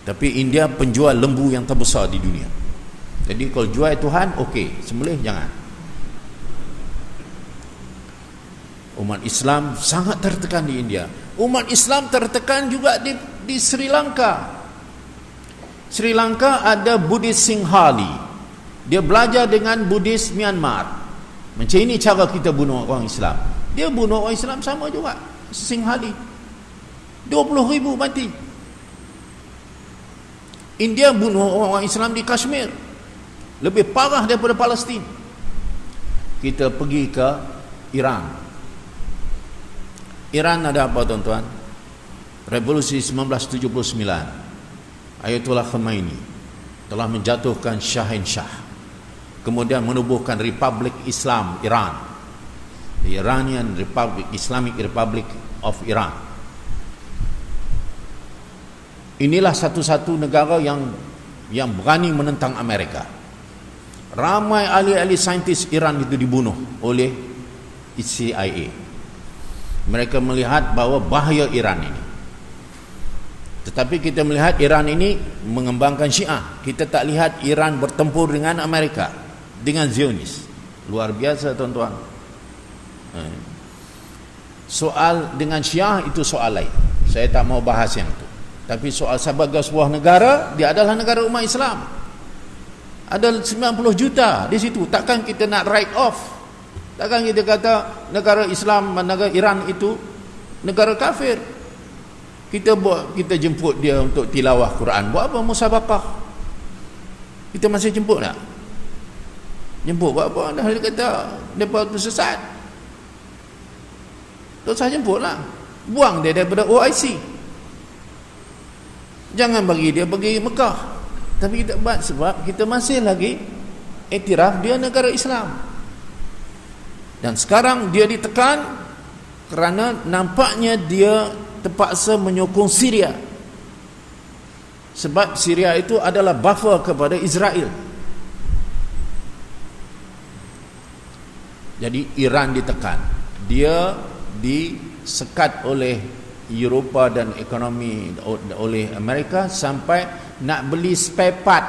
Tapi India penjual lembu yang terbesar di dunia. Jadi kalau jual Tuhan, okey, sembelih jangan. Umat Islam sangat tertekan di India. Umat Islam tertekan juga di Sri Lanka. Sri Lanka ada Buddhis Singhali. Dia belajar dengan Buddhis Myanmar. Macam ini cara kita bunuh orang Islam. Dia bunuh orang Islam sama juga, Singhali. 20,000 mati. India bunuh orang Islam di Kashmir, lebih parah daripada Palestin. Kita pergi ke Iran. Iran ada apa tuan-tuan? Revolusi 1979, Ayatollah Khomeini telah menjatuhkan Syahenshah, kemudian menubuhkan Republik Islam Iran, the Iranian Republic, Islamic Republic of Iran. Inilah satu-satu negara yang berani menentang Amerika. Ramai ahli-ahli saintis Iran itu dibunuh oleh CIA. Mereka melihat bahawa bahaya Iran ini. Tetapi kita melihat Iran ini mengembangkan Syiah. Kita tak lihat Iran bertempur dengan Amerika, dengan Zionis. Luar biasa tuan-tuan. Soal dengan Syiah itu soal lain, saya tak mau bahas yang itu. Tapi soal sebagai sebuah negara, dia adalah negara umat Islam. Ada 90 juta di situ. Takkan kita nak write off? Takkan kita kata negara Islam, negara Iran itu negara kafir? Kita jemput dia untuk tilawah Quran. Buat apa musabaqah? Kita masih jemput tak? Jemput buat apa? Dah dia kata mereka tersesat. Tak usah jemput lah. Buang dia daripada OIC. Jangan bagi dia pergi Mekah. Tapi kita buat sebab kita masih lagi iktiraf dia negara Islam. Dan sekarang dia ditekan kerana nampaknya dia terpaksa menyokong Syria. Sebab Syria itu adalah buffer kepada Israel. Jadi Iran ditekan. Dia disekat oleh Eropah dan ekonomi oleh Amerika sampai nak beli spare part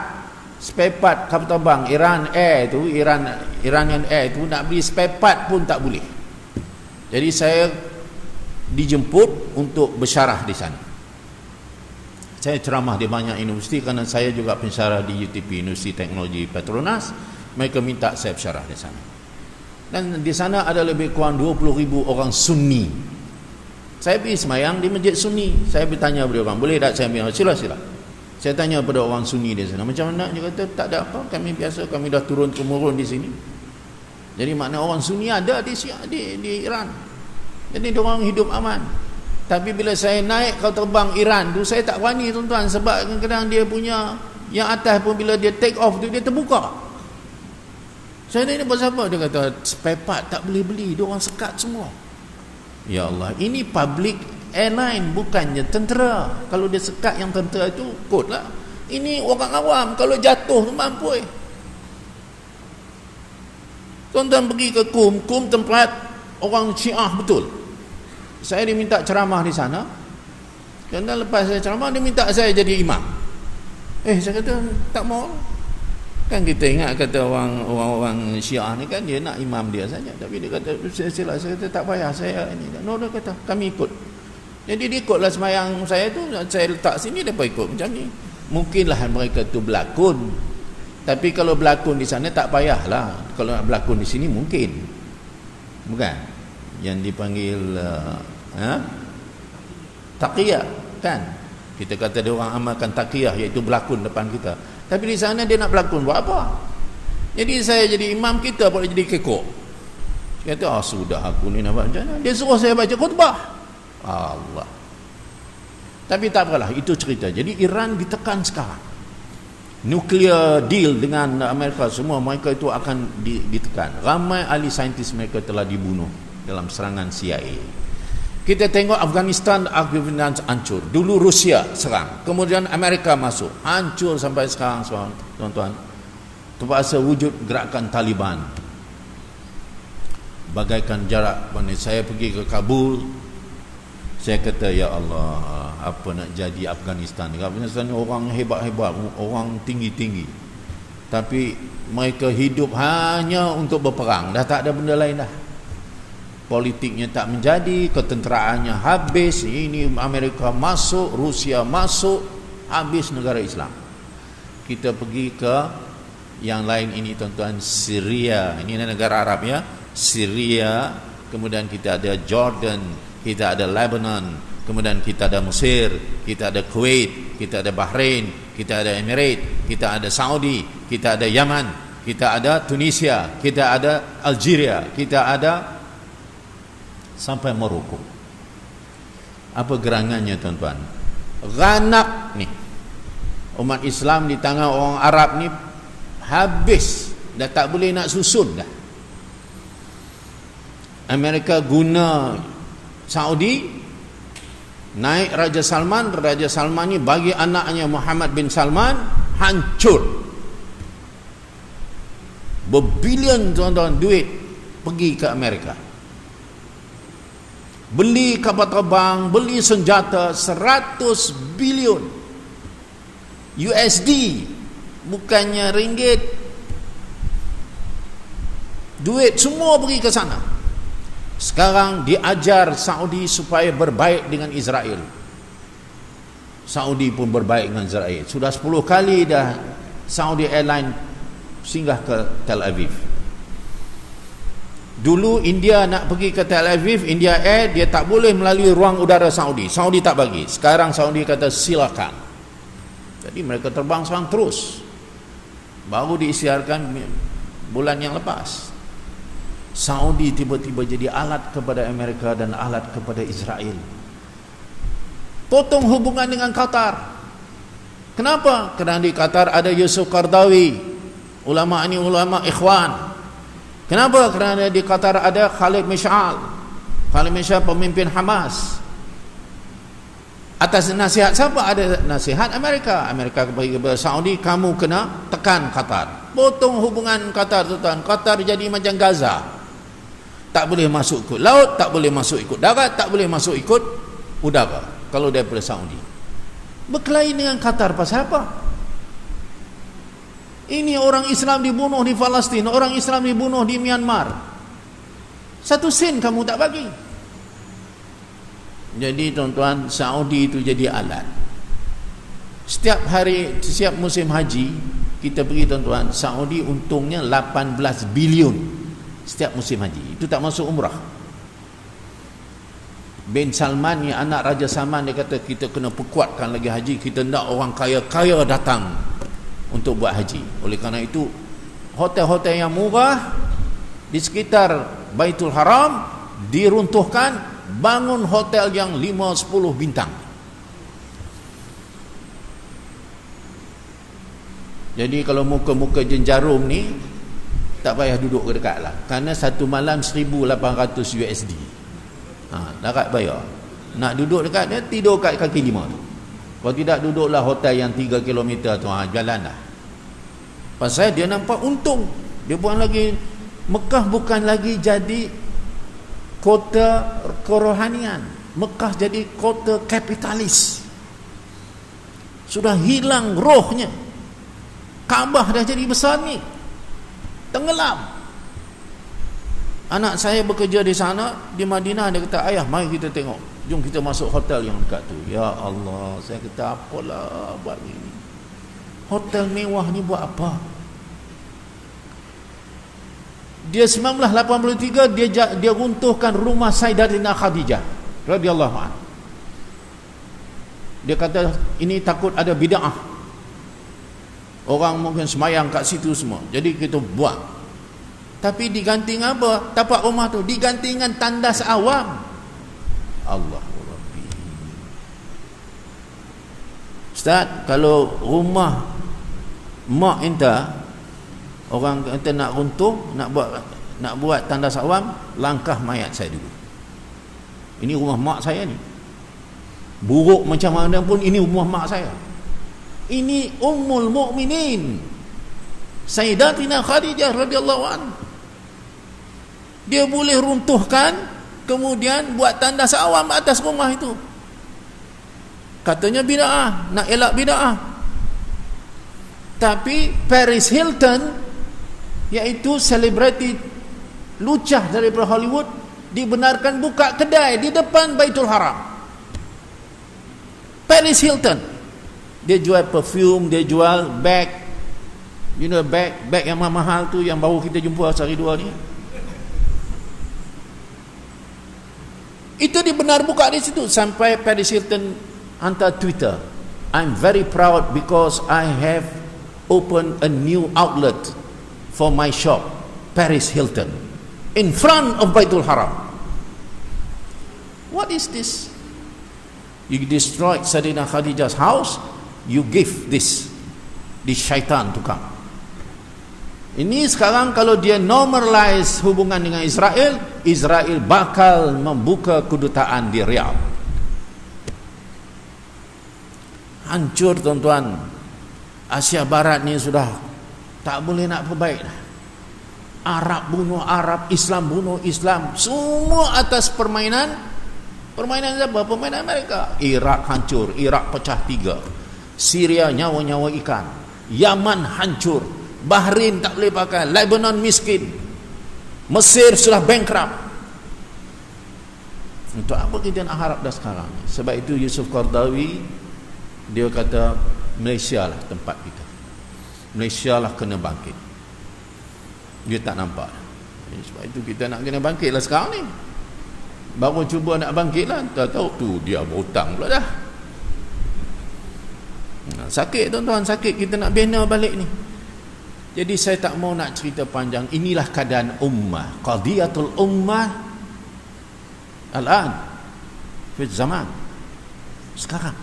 kapal terbang Iranian Air itu, nak beli spare part pun tak boleh. Jadi saya dijemput untuk bersyarah di sana. Saya ceramah di banyak universiti kerana saya juga pensyarah di UTP, Universiti Teknologi Petronas. Mereka minta saya bersyarah di sana. Dan di sana ada lebih kurang 20,000 orang Sunni. Saya pergi semayang di masjid Sunni. Saya bertanya kepada orang, boleh tak saya ambil? Sila. Saya tanya kepada orang Sunni di sana, macam mana? Dia kata, tak ada apa, kami biasa, kami dah turun-temurun di sini. Jadi makna orang Sunni ada di Iran. Jadi diorang hidup aman. Tapi bila saya naik kau terbang Iran tu, saya tak berani tuan-tuan, sebab kadang-kadang dia punya yang atas pun bila dia take off tu dia terbuka. Saya tanya pasal apa? Dia kata spare part tak boleh beli, dia orang sekat semua. Ya Allah, ini public airline, bukannya tentera. Kalau dia sekat yang tentera itu kod lah. Ini orang awam, kalau jatuh tu mampu. Tuan-tuan pergi ke Kum tempat orang Syiah betul. Saya diminta ceramah di sana. Dan lepas saya ceramah, dia minta saya jadi imam. Saya kata tak mau. Kan kita ingat kata orang Syiah ni kan dia nak imam dia saja. Tapi dia kata sila. Saya kata tak payah, saya ini. No, dia kata kami ikut. Jadi dia ikutlah sembahyang saya tu, saya letak sini, depa ikut macam ni. Mungkinlah mereka tu berlakon. Tapi kalau berlakon di sana tak payahlah. Kalau nak berlakon di sini mungkin. Bukan? Yang dipanggil taqiyah kan? Kita kata dia orang amalkan taqiyah, iaitu berlakon depan kita. Tapi di sana dia nak berlakon buat apa? Jadi saya jadi imam, kita boleh jadi kekok. Dia kata, sudah aku ni nak buat macam mana? Dia suruh saya baca khutbah. Allah. Tapi tak apalah, itu cerita. Jadi Iran ditekan sekarang. Nuclear deal dengan Amerika, semua mereka itu akan ditekan. Ramai ahli saintis mereka telah dibunuh dalam serangan CIA. Kita tengok Afghanistan hancur. Dulu Rusia serang, kemudian Amerika masuk, hancur sampai sekarang, tuan-tuan. Terpaksa wujud gerakan Taliban. Bagaikan jarak mana saya pergi ke Kabul, saya kata ya Allah, apa nak jadi Afghanistan? Afghanistan ni orang hebat-hebat, orang tinggi-tinggi. Tapi mereka hidup hanya untuk berperang. Dah tak ada benda lain dah. Politiknya tak menjadi, ketenteraannya habis. Ini Amerika masuk, Rusia masuk, habis negara Islam. Kita pergi ke yang lain ini tuan-tuan, Syria. Ini negara Arab ya, Syria. Kemudian kita ada Jordan, kita ada Lebanon, kemudian kita ada Mesir, kita ada Kuwait, kita ada Bahrain, kita ada Emirates, kita ada Saudi, kita ada Yaman, kita ada Tunisia, kita ada Algeria, kita ada sampai Maroko. Apa gerangannya tuan-tuan? Ghanak ni, umat Islam di tangan orang Arab ni habis, dah tak boleh nak susun dah. Amerika guna Saudi, naik Raja Salman ni bagi anaknya Muhammad bin Salman, hancur. Berbilion tuan-tuan duit pergi ke Amerika, beli kapal terbang, beli senjata, 100 bilion USD, bukannya ringgit. Duit semua pergi ke sana. Sekarang diajar Saudi supaya berbaik dengan Israel. Saudi pun berbaik dengan Israel. Sudah 10 kali dah Saudi Airline singgah ke Tel Aviv. Dulu India nak pergi ke Tel Aviv, India Air, dia tak boleh melalui ruang udara Saudi. Saudi tak bagi. Sekarang Saudi kata silakan. Jadi mereka terbang sekarang terus. Baru diisiarkan bulan yang lepas. Saudi tiba-tiba jadi alat kepada Amerika dan alat kepada Israel. Potong hubungan dengan Qatar. Kenapa? Kerana di Qatar ada Yusuf Qaradawi. Ulama ini ulama ikhwan. Kenapa? Kerana di Qatar ada Khalid Mish'al. Khalid Mish'al pemimpin Hamas. Atas nasihat siapa? Ada nasihat Amerika. Amerika bagi kepada Saudi, kamu kena tekan Qatar. Potong hubungan Qatar, tuan. Qatar jadi macam Gaza. Tak boleh masuk ikut laut, tak boleh masuk ikut darat, tak boleh masuk ikut udara kalau daripada Saudi. Berkelahi dengan Qatar pasal apa? Ini orang Islam dibunuh di Palestin, orang Islam dibunuh di Myanmar. 1 sen kamu tak bagi. Jadi tuan-tuan, Saudi itu jadi alat. Setiap hari, setiap musim haji kita pergi tuan-tuan, Saudi untungnya 18 bilion setiap musim haji. Itu tak masuk umrah. Bin Salman ni, anak Raja Salman, dia kata kita kena perkuatkan lagi haji. Kita nak orang kaya-kaya datang untuk buat haji. Oleh kerana itu, hotel-hotel yang murah di sekitar Baitul Haram diruntuhkan, bangun hotel yang 5-10 bintang. Jadi kalau muka-muka jenjarum ni tak payah duduk ke dekat lah, kerana satu malam 1,800 USD. Darat bayar. Nak duduk dekat dia, tidur kat kaki lima tu. Kalau tidak, duduklah hotel yang 3 km tu, jalan dah. Pasal dia nampak untung. Dia buat lagi, Mekah bukan lagi jadi kota kerohanian, Mekah jadi kota kapitalis. Sudah hilang rohnya. Kaabah dah jadi besar ni, tenggelam. Anak saya bekerja di sana, di Madinah. Dia kata, ayah, mari kita tengok, jom kita masuk hotel yang dekat tu. Ya Allah, saya kata, apalah buat ini, hotel mewah ni buat apa? Dia 1983 dia runtuhkan rumah Sayyidatina Khadijah radhiyallahu anha. Dia kata ini takut ada bid'ah, orang mungkin semayang kat situ semua, jadi kita buat. Tapi diganti apa? Tapak rumah tu diganti dengan tandas awam. Allahu Rabbi. Ustaz, kalau rumah mak enta, orang enta nak runtuh, nak buat tandas awam, langkah mayat saya dulu. Ini rumah mak saya ni. Buruk macam mana pun, ini rumah mak saya. Ini Ummul Mukminin Sayyidatina Khadijah radhiyallahu anha. Dia boleh runtuhkan, kemudian buat tandas awam atas rumah itu. Katanya bid'ah, nak elak bid'ah. Tapi Paris Hilton, iaitu selebriti lucah daripada Hollywood, dibenarkan buka kedai di depan Baitul Haram. Paris Hilton, dia jual perfume, dia jual bag, you know, bag yang mahal tu, yang baru kita jumpa sehari dua ni. Itu dibenar buka di situ. Sampai Paris Hilton hantar Twitter, I'm very proud because I have opened a new outlet for my shop, Paris Hilton, in front of Baitul Haram. What is this? You destroyed Sayyidina Khadijah's house, you give this syaitan to come. Ini sekarang kalau dia normalize hubungan dengan Israel, Israel bakal membuka kedutaan di Riyadh. Hancur tuan-tuan. Asia Barat ni sudah tak boleh nak perbaik dah. Arab bunuh Arab, Islam bunuh Islam, semua atas permainan siapa? Permainan mereka. Iraq hancur, Iraq pecah 3. Syria nyawa-nyawa ikan. Yaman hancur, Bahrain tak boleh pakai, Lebanon miskin, Mesir sudah bankrupt. Untuk apa kita nak harap dah sekarang? Sebab itu Yusuf Qaradawi dia kata Malaysia lah tempat kita, Malaysia lah kena bangkit. Dia tak nampak. Sebab itu kita nak kena bangkit lah sekarang ni. Baru cuba nak bangkit lah, tak tahu tu dia berhutang pula dah. Sakit tuan-tuan, sakit. Kita nak bina balik ni. Jadi saya tak mau nak cerita panjang. Inilah keadaan ummah, qadiyatul ummah al-an, fi zaman sekarang.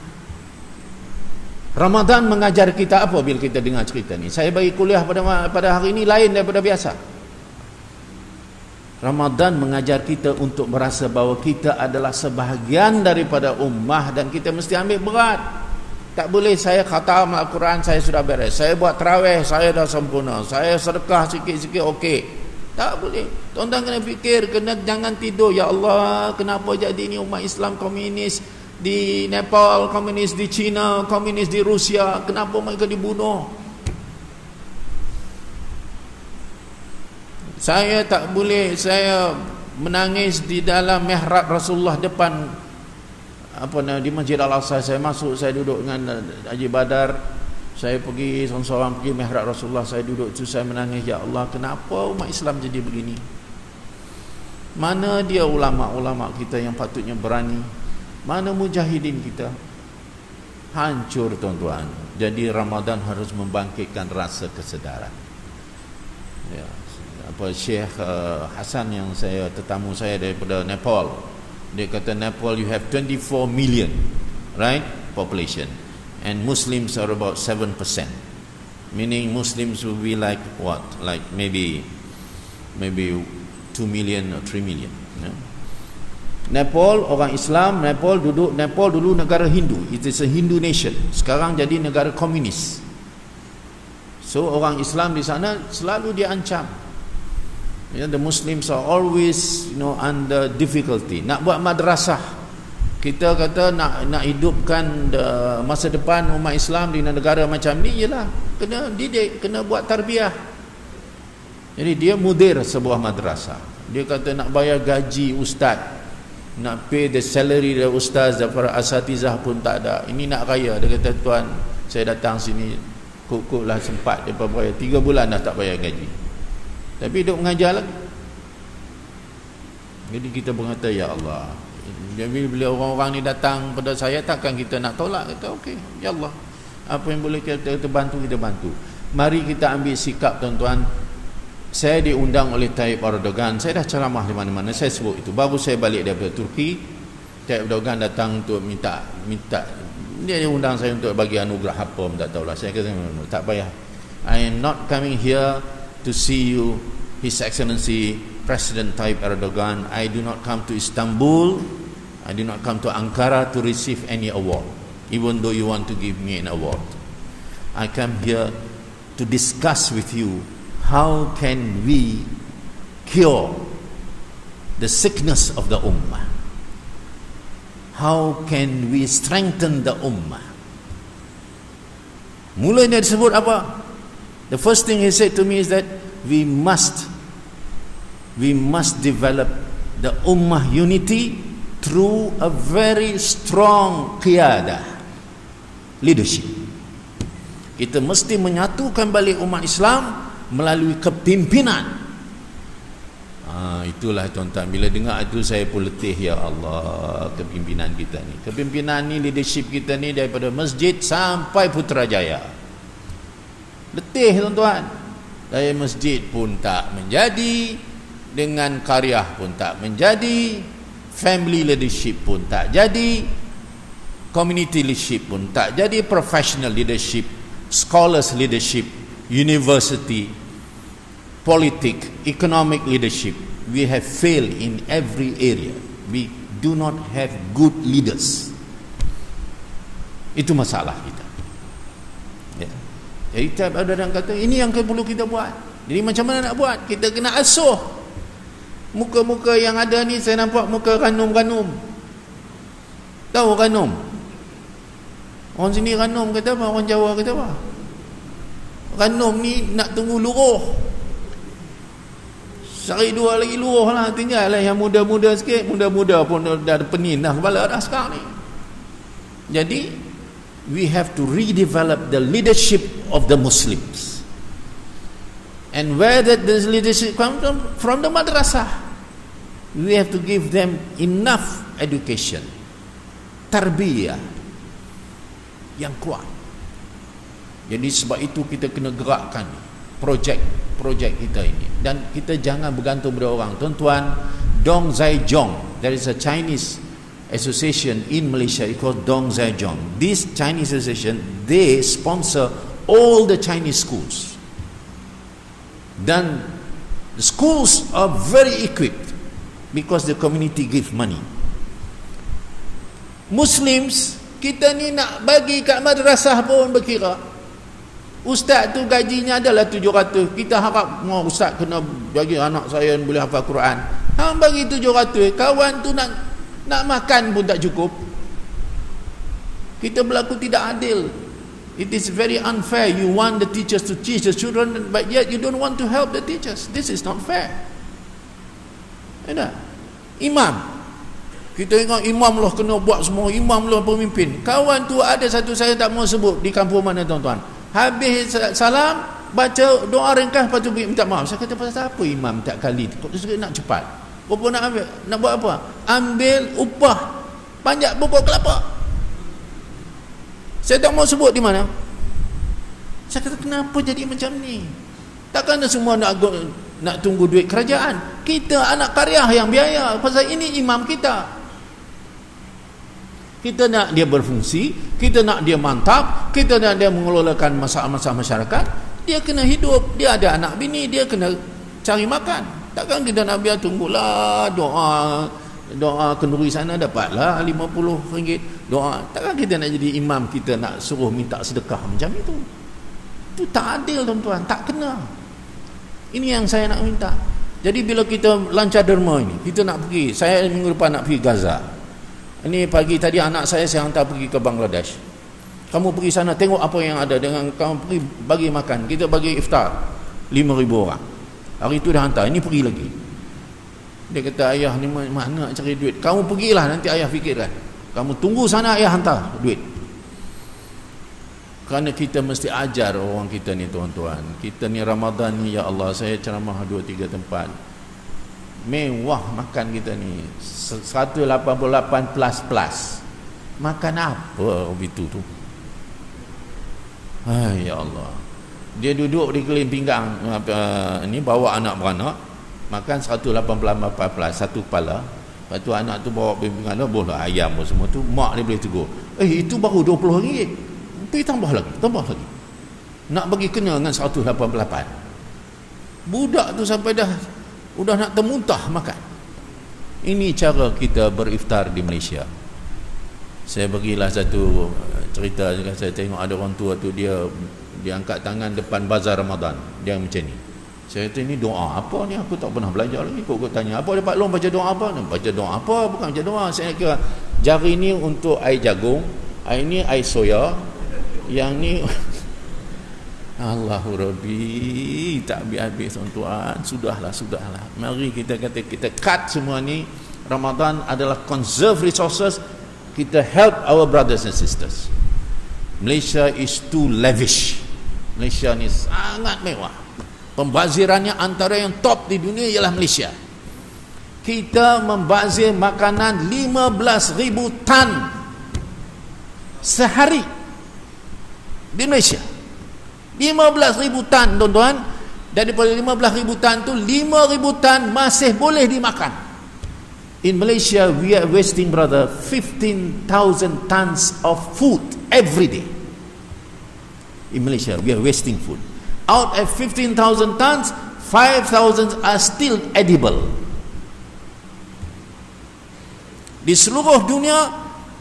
Ramadan mengajar kita apa bila kita dengar cerita ni? Saya bagi kuliah pada hari ini lain daripada biasa. Ramadan mengajar kita untuk merasa bahawa kita adalah sebahagian daripada ummah dan kita mesti ambil berat. Tak boleh saya khatam Al-Quran saya sudah beres, saya buat tarawih saya dah sempurna, saya sedekah sikit-sikit okey. Tak boleh. Tuan-tuan kena fikir, jangan tidur, ya Allah, kenapa jadi ni umat Islam komunis di Nepal, komunis di China, komunis di Rusia, kenapa mereka dibunuh? Saya tak boleh saya menangis di dalam mihrab Rasulullah depan di Masjid Al-Aqsa. Saya masuk, saya duduk dengan Haji Badar, saya pergi seorang-seorang pergi mihrab Rasulullah, saya duduk tu, saya menangis, ya Allah, kenapa umat Islam jadi begini? Mana dia ulama-ulama kita yang patutnya berani? Mana mujahidin kita? Hancur tuan-tuan. Jadi Ramadan harus membangkitkan rasa kesedaran. Ya, Syekh Hasan yang tetamu saya daripada Nepal, Dia kata Nepal you have 24 million, right, population, and Muslims are about 7%. Meaning Muslims will be like what? Like maybe 2 million or 3 million. Yeah? Nepal orang Islam, Nepal dulu negara Hindu. It is a Hindu nation. Sekarang jadi negara komunis. So orang Islam di sana selalu diancam. The Muslims are always under difficulty. Nak buat madrasah, kita kata nak hidupkan masa depan umat Islam di negara macam ni, ialah kena didik, kena buat tarbiyah. Jadi dia mudir sebuah madrasah. Dia kata nak bayar gaji ustaz, nak pay the salary the ustaz dan para asatizah pun tak ada. Ini nak kaya. Dia kata, tuan, saya datang sini kok lah sempat dia bayar 3 bulan dah tak bayar gaji, tapi duk mengajar lagi. Jadi kita berkata, ya Allah, jadi bila orang-orang ni datang pada saya, takkan kita nak tolak. Kata okey, ya Allah, apa yang boleh kita bantu, kita bantu. Mari kita ambil sikap, tuan-tuan. Saya diundang oleh Tayyip Erdogan, saya dah ceramah di mana-mana, saya sebut itu. Baru saya balik daripada Turki, Tayyip Erdogan datang untuk minta dia undang saya untuk bagi anugerah apa pun tak tahulah. Saya kata tak payah, I am not coming here to see you, His Excellency President Tayyip Erdogan. I do not come to Istanbul, I do not come to Ankara to receive any award, even though you want to give me an award. I come here to discuss with you how can we cure the sickness of the ummah. How can we strengthen the ummah? Mula dia disebut apa? The first thing he said to me is that we must develop the ummah unity through a very strong qiyadah, leadership. Kita mesti menyatukan balik umat Islam melalui kepimpinan. Itulah tuan-tuan, bila dengar itu saya pun letih, ya Allah, kepimpinan kita ni. Kepimpinan ni, leadership kita ni, daripada masjid sampai Putrajaya. Letih tuan-tuan. Dari masjid pun tak menjadi, dengan qaryah pun tak menjadi, family leadership pun tak jadi, community leadership pun tak jadi, professional leadership, scholars leadership, university, politik, economic leadership. We have failed in every area. We do not have good leaders. Itu masalah kita. Ya. Jadi Tayyip Erdogan kata, ini yang perlu kita buat. Jadi macam mana nak buat? Kita kena asuh. Muka-muka yang ada ni, saya nampak muka ranum-ranum. Tahu ranum? Orang sini ranum kata apa? Orang Jawa kata apa? Ranum ni nak tunggu luruh. Sehari dua lagi luruh lah. Tinggal lah yang muda-muda sikit. Muda-muda pun dah penin dah kepala dah sekarang ni. Jadi we have to redevelop the leadership of the Muslims. And where that this leadership comes from the madrasah. We have to give them enough education, tarbiyah yang kuat. Jadi sebab itu kita kena gerakkan projek kita ini, dan kita jangan bergantung pada orang. Tuan-tuan, Dong Zaijong, there is a Chinese association in Malaysia, it called Dong Zaijong. This Chinese association, they sponsor all the Chinese schools. Dan the schools are very equipped because the community give money. Muslims, kita ni nak bagi kat madrasah pun berkira. Ustaz tu gajinya adalah 700. Kita harap ustaz kena bagi anak saya boleh hafal Quran. Hang bagi 700, kawan tu nak makan pun tak cukup. Kita berlaku tidak adil. It is very unfair. You want the teachers to teach the children, but yet you don't want to help the teachers. This is not fair. Ada imam, kita ingat imam lah kena buat semua, imam lah pemimpin. Kawan tu ada satu, saya tak mau sebut di kampung mana tuan-tuan, habis salam baca doa ringkas, lepas tu minta maaf. Saya kata, pasal apa imam tak kali kau nak cepat? Apa nak ambil? Nak buat apa? Ambil upah panjat pokok kelapa. Saya tak mau sebut di mana. Saya kata, kenapa jadi macam ni? Takkan semua nak tunggu duit kerajaan. Kita anak karyah yang biaya. Pasal ini imam kita. Kita nak dia berfungsi, kita nak dia mantap, kita nak dia mengelolakan masalah-masalah masyarakat. Dia kena hidup, dia ada anak bini, dia kena cari makan. Takkan kita nak biar tunggulah doa kenduri sana dapatlah RM50 doa. Takkan kita nak jadi imam, kita nak suruh minta sedekah macam itu. Itu tak adil tuan-tuan, tak kena. Ini yang saya nak minta. Jadi bila kita lancar derma ini, kita nak pergi, saya minggu depan nak pergi Gaza. Ini pagi tadi anak saya hantar pergi ke Bangladesh. Kamu pergi sana tengok apa yang ada, dengan kamu pergi bagi makan, kita bagi iftar 5,000 orang. Hari itu dah hantar, ini pergi lagi. Dia kata, ayah ni mana nak cari duit? Kamu pergilah, nanti ayah fikirkan. Kamu tunggu sana, ayah hantar duit. Kerana kita mesti ajar orang kita ni tuan-tuan. Kita ni Ramadan ni, ya Allah, saya ceramah 2-3 tempat. Mewah makan kita ni, 188 plus. Makan apa itu tu? Ya Allah. Dia duduk di keliling pinggang, ni bawa anak beranak, makan 188 plus, satu kepala. Lepas tu anak tu bawa pinggang, boleh ayam semua tu. Mak dia boleh tegur, itu baru RM20. Pergi tambah lagi. Nak bagi kena dengan 188. Budak tu sampai udah nak termuntah makan. Ini cara kita beriftar di Malaysia. Saya bagilah satu cerita. Saya tengok ada orang tua tu, dia angkat tangan depan bazar Ramadan, dia macam ni. Saya kata, ini doa apa ni? Aku tak pernah belajar lagi. Kok tanya, apa dia Pak Long baca doa apa? Baca doa apa? Bukan baca doa. Saya kira jari ni untuk air jagung, air ni air soya, yang ni Allahu Rabbi, tak habis-habis tuan-tuan. Sudahlah. Mari kita kata, kita cut semua ni. Ramadan adalah conserve resources. Kita help our brothers and sisters. Malaysia is too lavish. Malaysia ni sangat mewah. Pembazirannya antara yang top di dunia ialah Malaysia. Kita membazir makanan 15,000 tan sehari di Malaysia. 15,000 tan tuan-tuan. Daripada 15,000 tan tu, 5,000 tan masih boleh dimakan. In Malaysia we are wasting, brother, 15,000 tons of food every day. In Malaysia we are wasting food. Out of 15,000 tons, 5,000 are still edible. Di seluruh dunia,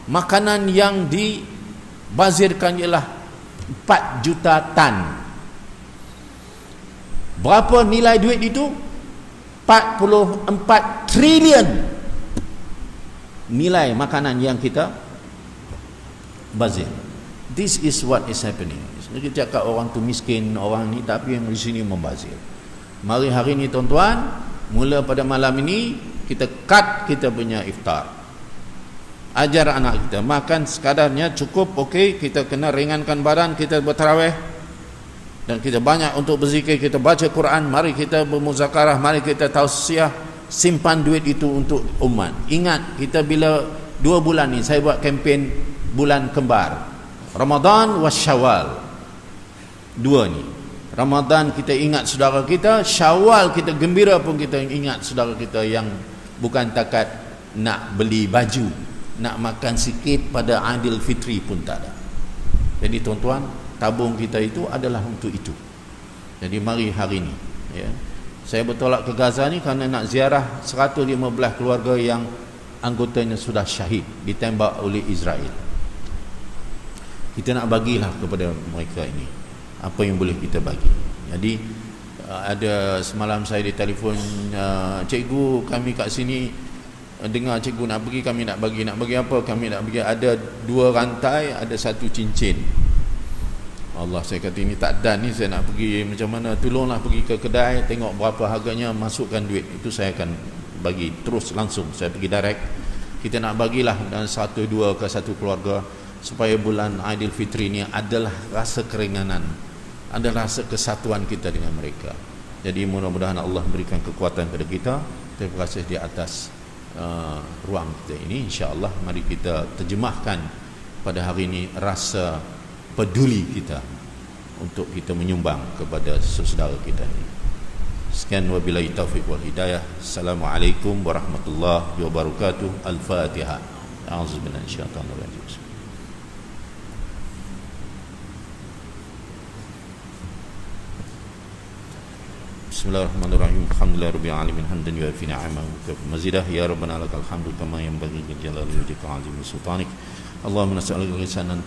makanan yang dibazirkan ialah 4 juta tan. Berapa nilai duit itu? 44 trilion nilai makanan yang kita bazir. This is what is happening. Kita cakap orang tu miskin, orang ni, tapi yang di sini membazir. Mari hari ni tuan-tuan, mula pada malam ini kita cut kita punya iftar. Ajar anak kita makan sekadarnya cukup, okey. Kita kena ringankan badan, kita bertarawih dan kita banyak untuk berzikir, kita baca Quran, mari kita bermuzakarah, mari kita tausiah. Simpan duit itu untuk umat. Ingat, kita bila 2 bulan ni saya buat kempen bulan kembar, Ramadan was Syawal. 2 ni, Ramadan kita ingat saudara kita, Syawal kita gembira pun kita ingat saudara kita yang bukan takat nak beli baju, nak makan sikit pada Aidil Fitri pun tak ada. Jadi tuan-tuan, tabung kita itu adalah untuk itu. Jadi mari hari ni, ya, saya bertolak ke Gaza ni kerana nak ziarah 115 keluarga yang anggotanya sudah syahid ditembak oleh Israel. Kita nak bagilah kepada mereka ini apa yang boleh kita bagi. Jadi ada semalam saya di telefon, cikgu kami kat sini dengar cikgu nak pergi, kami nak bagi apa, kami nak bagi, ada 2 rantai, ada 1 cincin. Allah, saya kata ini tak dan ni, saya nak pergi macam mana, tolonglah pergi ke kedai, tengok berapa harganya, masukkan duit, itu saya akan bagi terus langsung, saya pergi direct. Kita nak bagilah dan 1-2 ke 1 keluarga, supaya bulan Aidil Fitri ni adalah rasa keringanan, adalah rasa kesatuan kita dengan mereka. Jadi mudah-mudahan Allah berikan kekuatan kepada kita. Terima kasih di atas ruang kita ini. InsyaAllah mari kita terjemahkan pada hari ini rasa peduli kita untuk kita menyumbang kepada saudara kita ini. Sekian wabillahi taufiq wal hidayah. Assalamualaikum warahmatullahi wabarakatuh. Al-Fatihah. A'udzubillahi minasyaitonir rajim. Bismillahirrahmanirrahim. Alhamdulillahirabbil alamin hamdan yuafi ni'amahu wa yukafi mazidah. Ya rabbana lakal hamdu kama yanbaghi li jalali wajhika wa 'azimi sultanik. Allahumma nas'aluka lisanan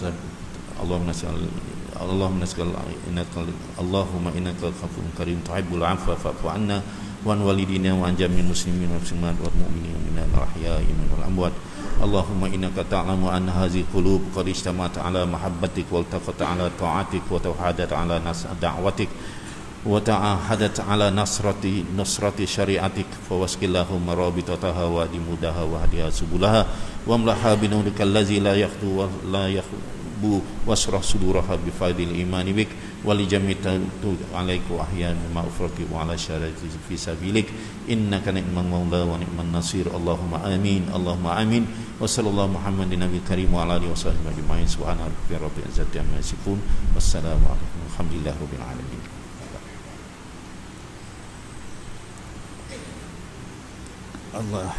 Allahumma innaka ghafurun karim tuhibbul 'afwa fa'fu 'anna wa an walidina wa an jami'il muslimin wal muslimat wal mu'minin minal ahya'i wal amwat. Allahumma innaka ta'lamu anna hadhihi qulub qad ijtama'at 'ala mahabbatik wal taqat 'ala ta'atik wa tawhadat 'ala da'watik wa ta'ahadat 'ala nasrati syari'atik fawaskillahu marabitataha wa dimudaha wa hadiha subulaha wa amlaha binurikal ladzi la yakhdu wa la yakhbu wasrah suduraha bi fadil imani bik wa li jami'ta alaiku ahyan ma'ufrati wa ala syarati fi sabilik innaka ni'mal maula wa ni'man nasir. Allahumma amin, Allahumma amin. Wa sallallahu Muhammadin nabiyil karim wa ala alihi wa sahbihi ajma'in. Subhana rabbika rabbil izzati amma yasifun. Wassalamu alaikum walhamdulillahi rabbil alamin. Allah.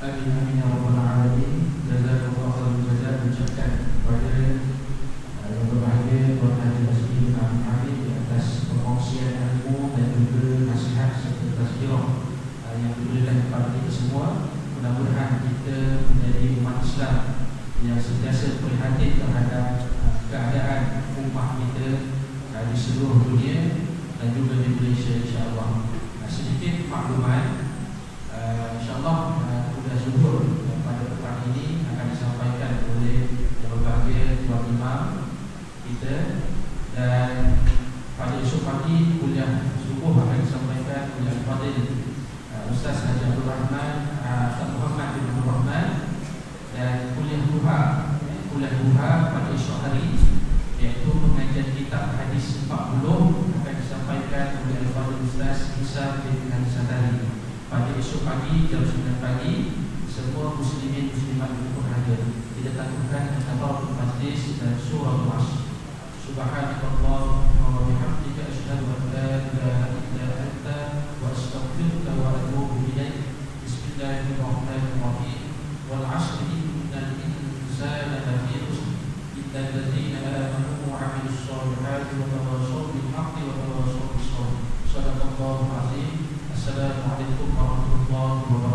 Amin amin ya rabbal alamin. Jazakallahu khairan jazaa. Ucapkan kepada yang berbahagia Tuan Haji Basri Amin atas perkongsian ilmu dan juga nasihat serta tazkirah yang diberikan kepada kita semua. Mudah-mudahan kita menjadi umat Islam yang sentiasa prihatin terhadap keadaan ummah kita di seluruh dunia dan juga di Malaysia, insya-Allah. Sedikit maklumat, insya-Allah kuliah zuhur pada petang ini akan disampaikan oleh yang berbahagia Tuan Imam kita, dan pada esok pagi kuliah subuh akan disampaikan oleh Al-Fadhil Ustaz Haji Abdul Rahman Muhammad bin Abdul Rahman, dan kuliah duha pada esok hari iaitu pengajian kitab hadis 40 akan disampaikan oleh Al-Fadhil Ustaz Isa bin Al-Sadari pada esok pagi jam 9 pagi. Semua muslimin muslimat pun hadir. Tidak tangguhkan tabarruk majlis dan surah Al-As. Subhanallah wa bihamdika asyhadu an la ilaha illa anta wa astaghfiruka wa atubu ilaik. Bismillahirrahmanirrahim. Wal 'asri innal insana lafi khusr illa alladziina aamanu wa 'amilus shalihati wa tawassaw bil haqqi wa tawassaw bis sabr. Shadaqallahul 'azim. Assalamualaikum warahmatullahi wabarakatuh.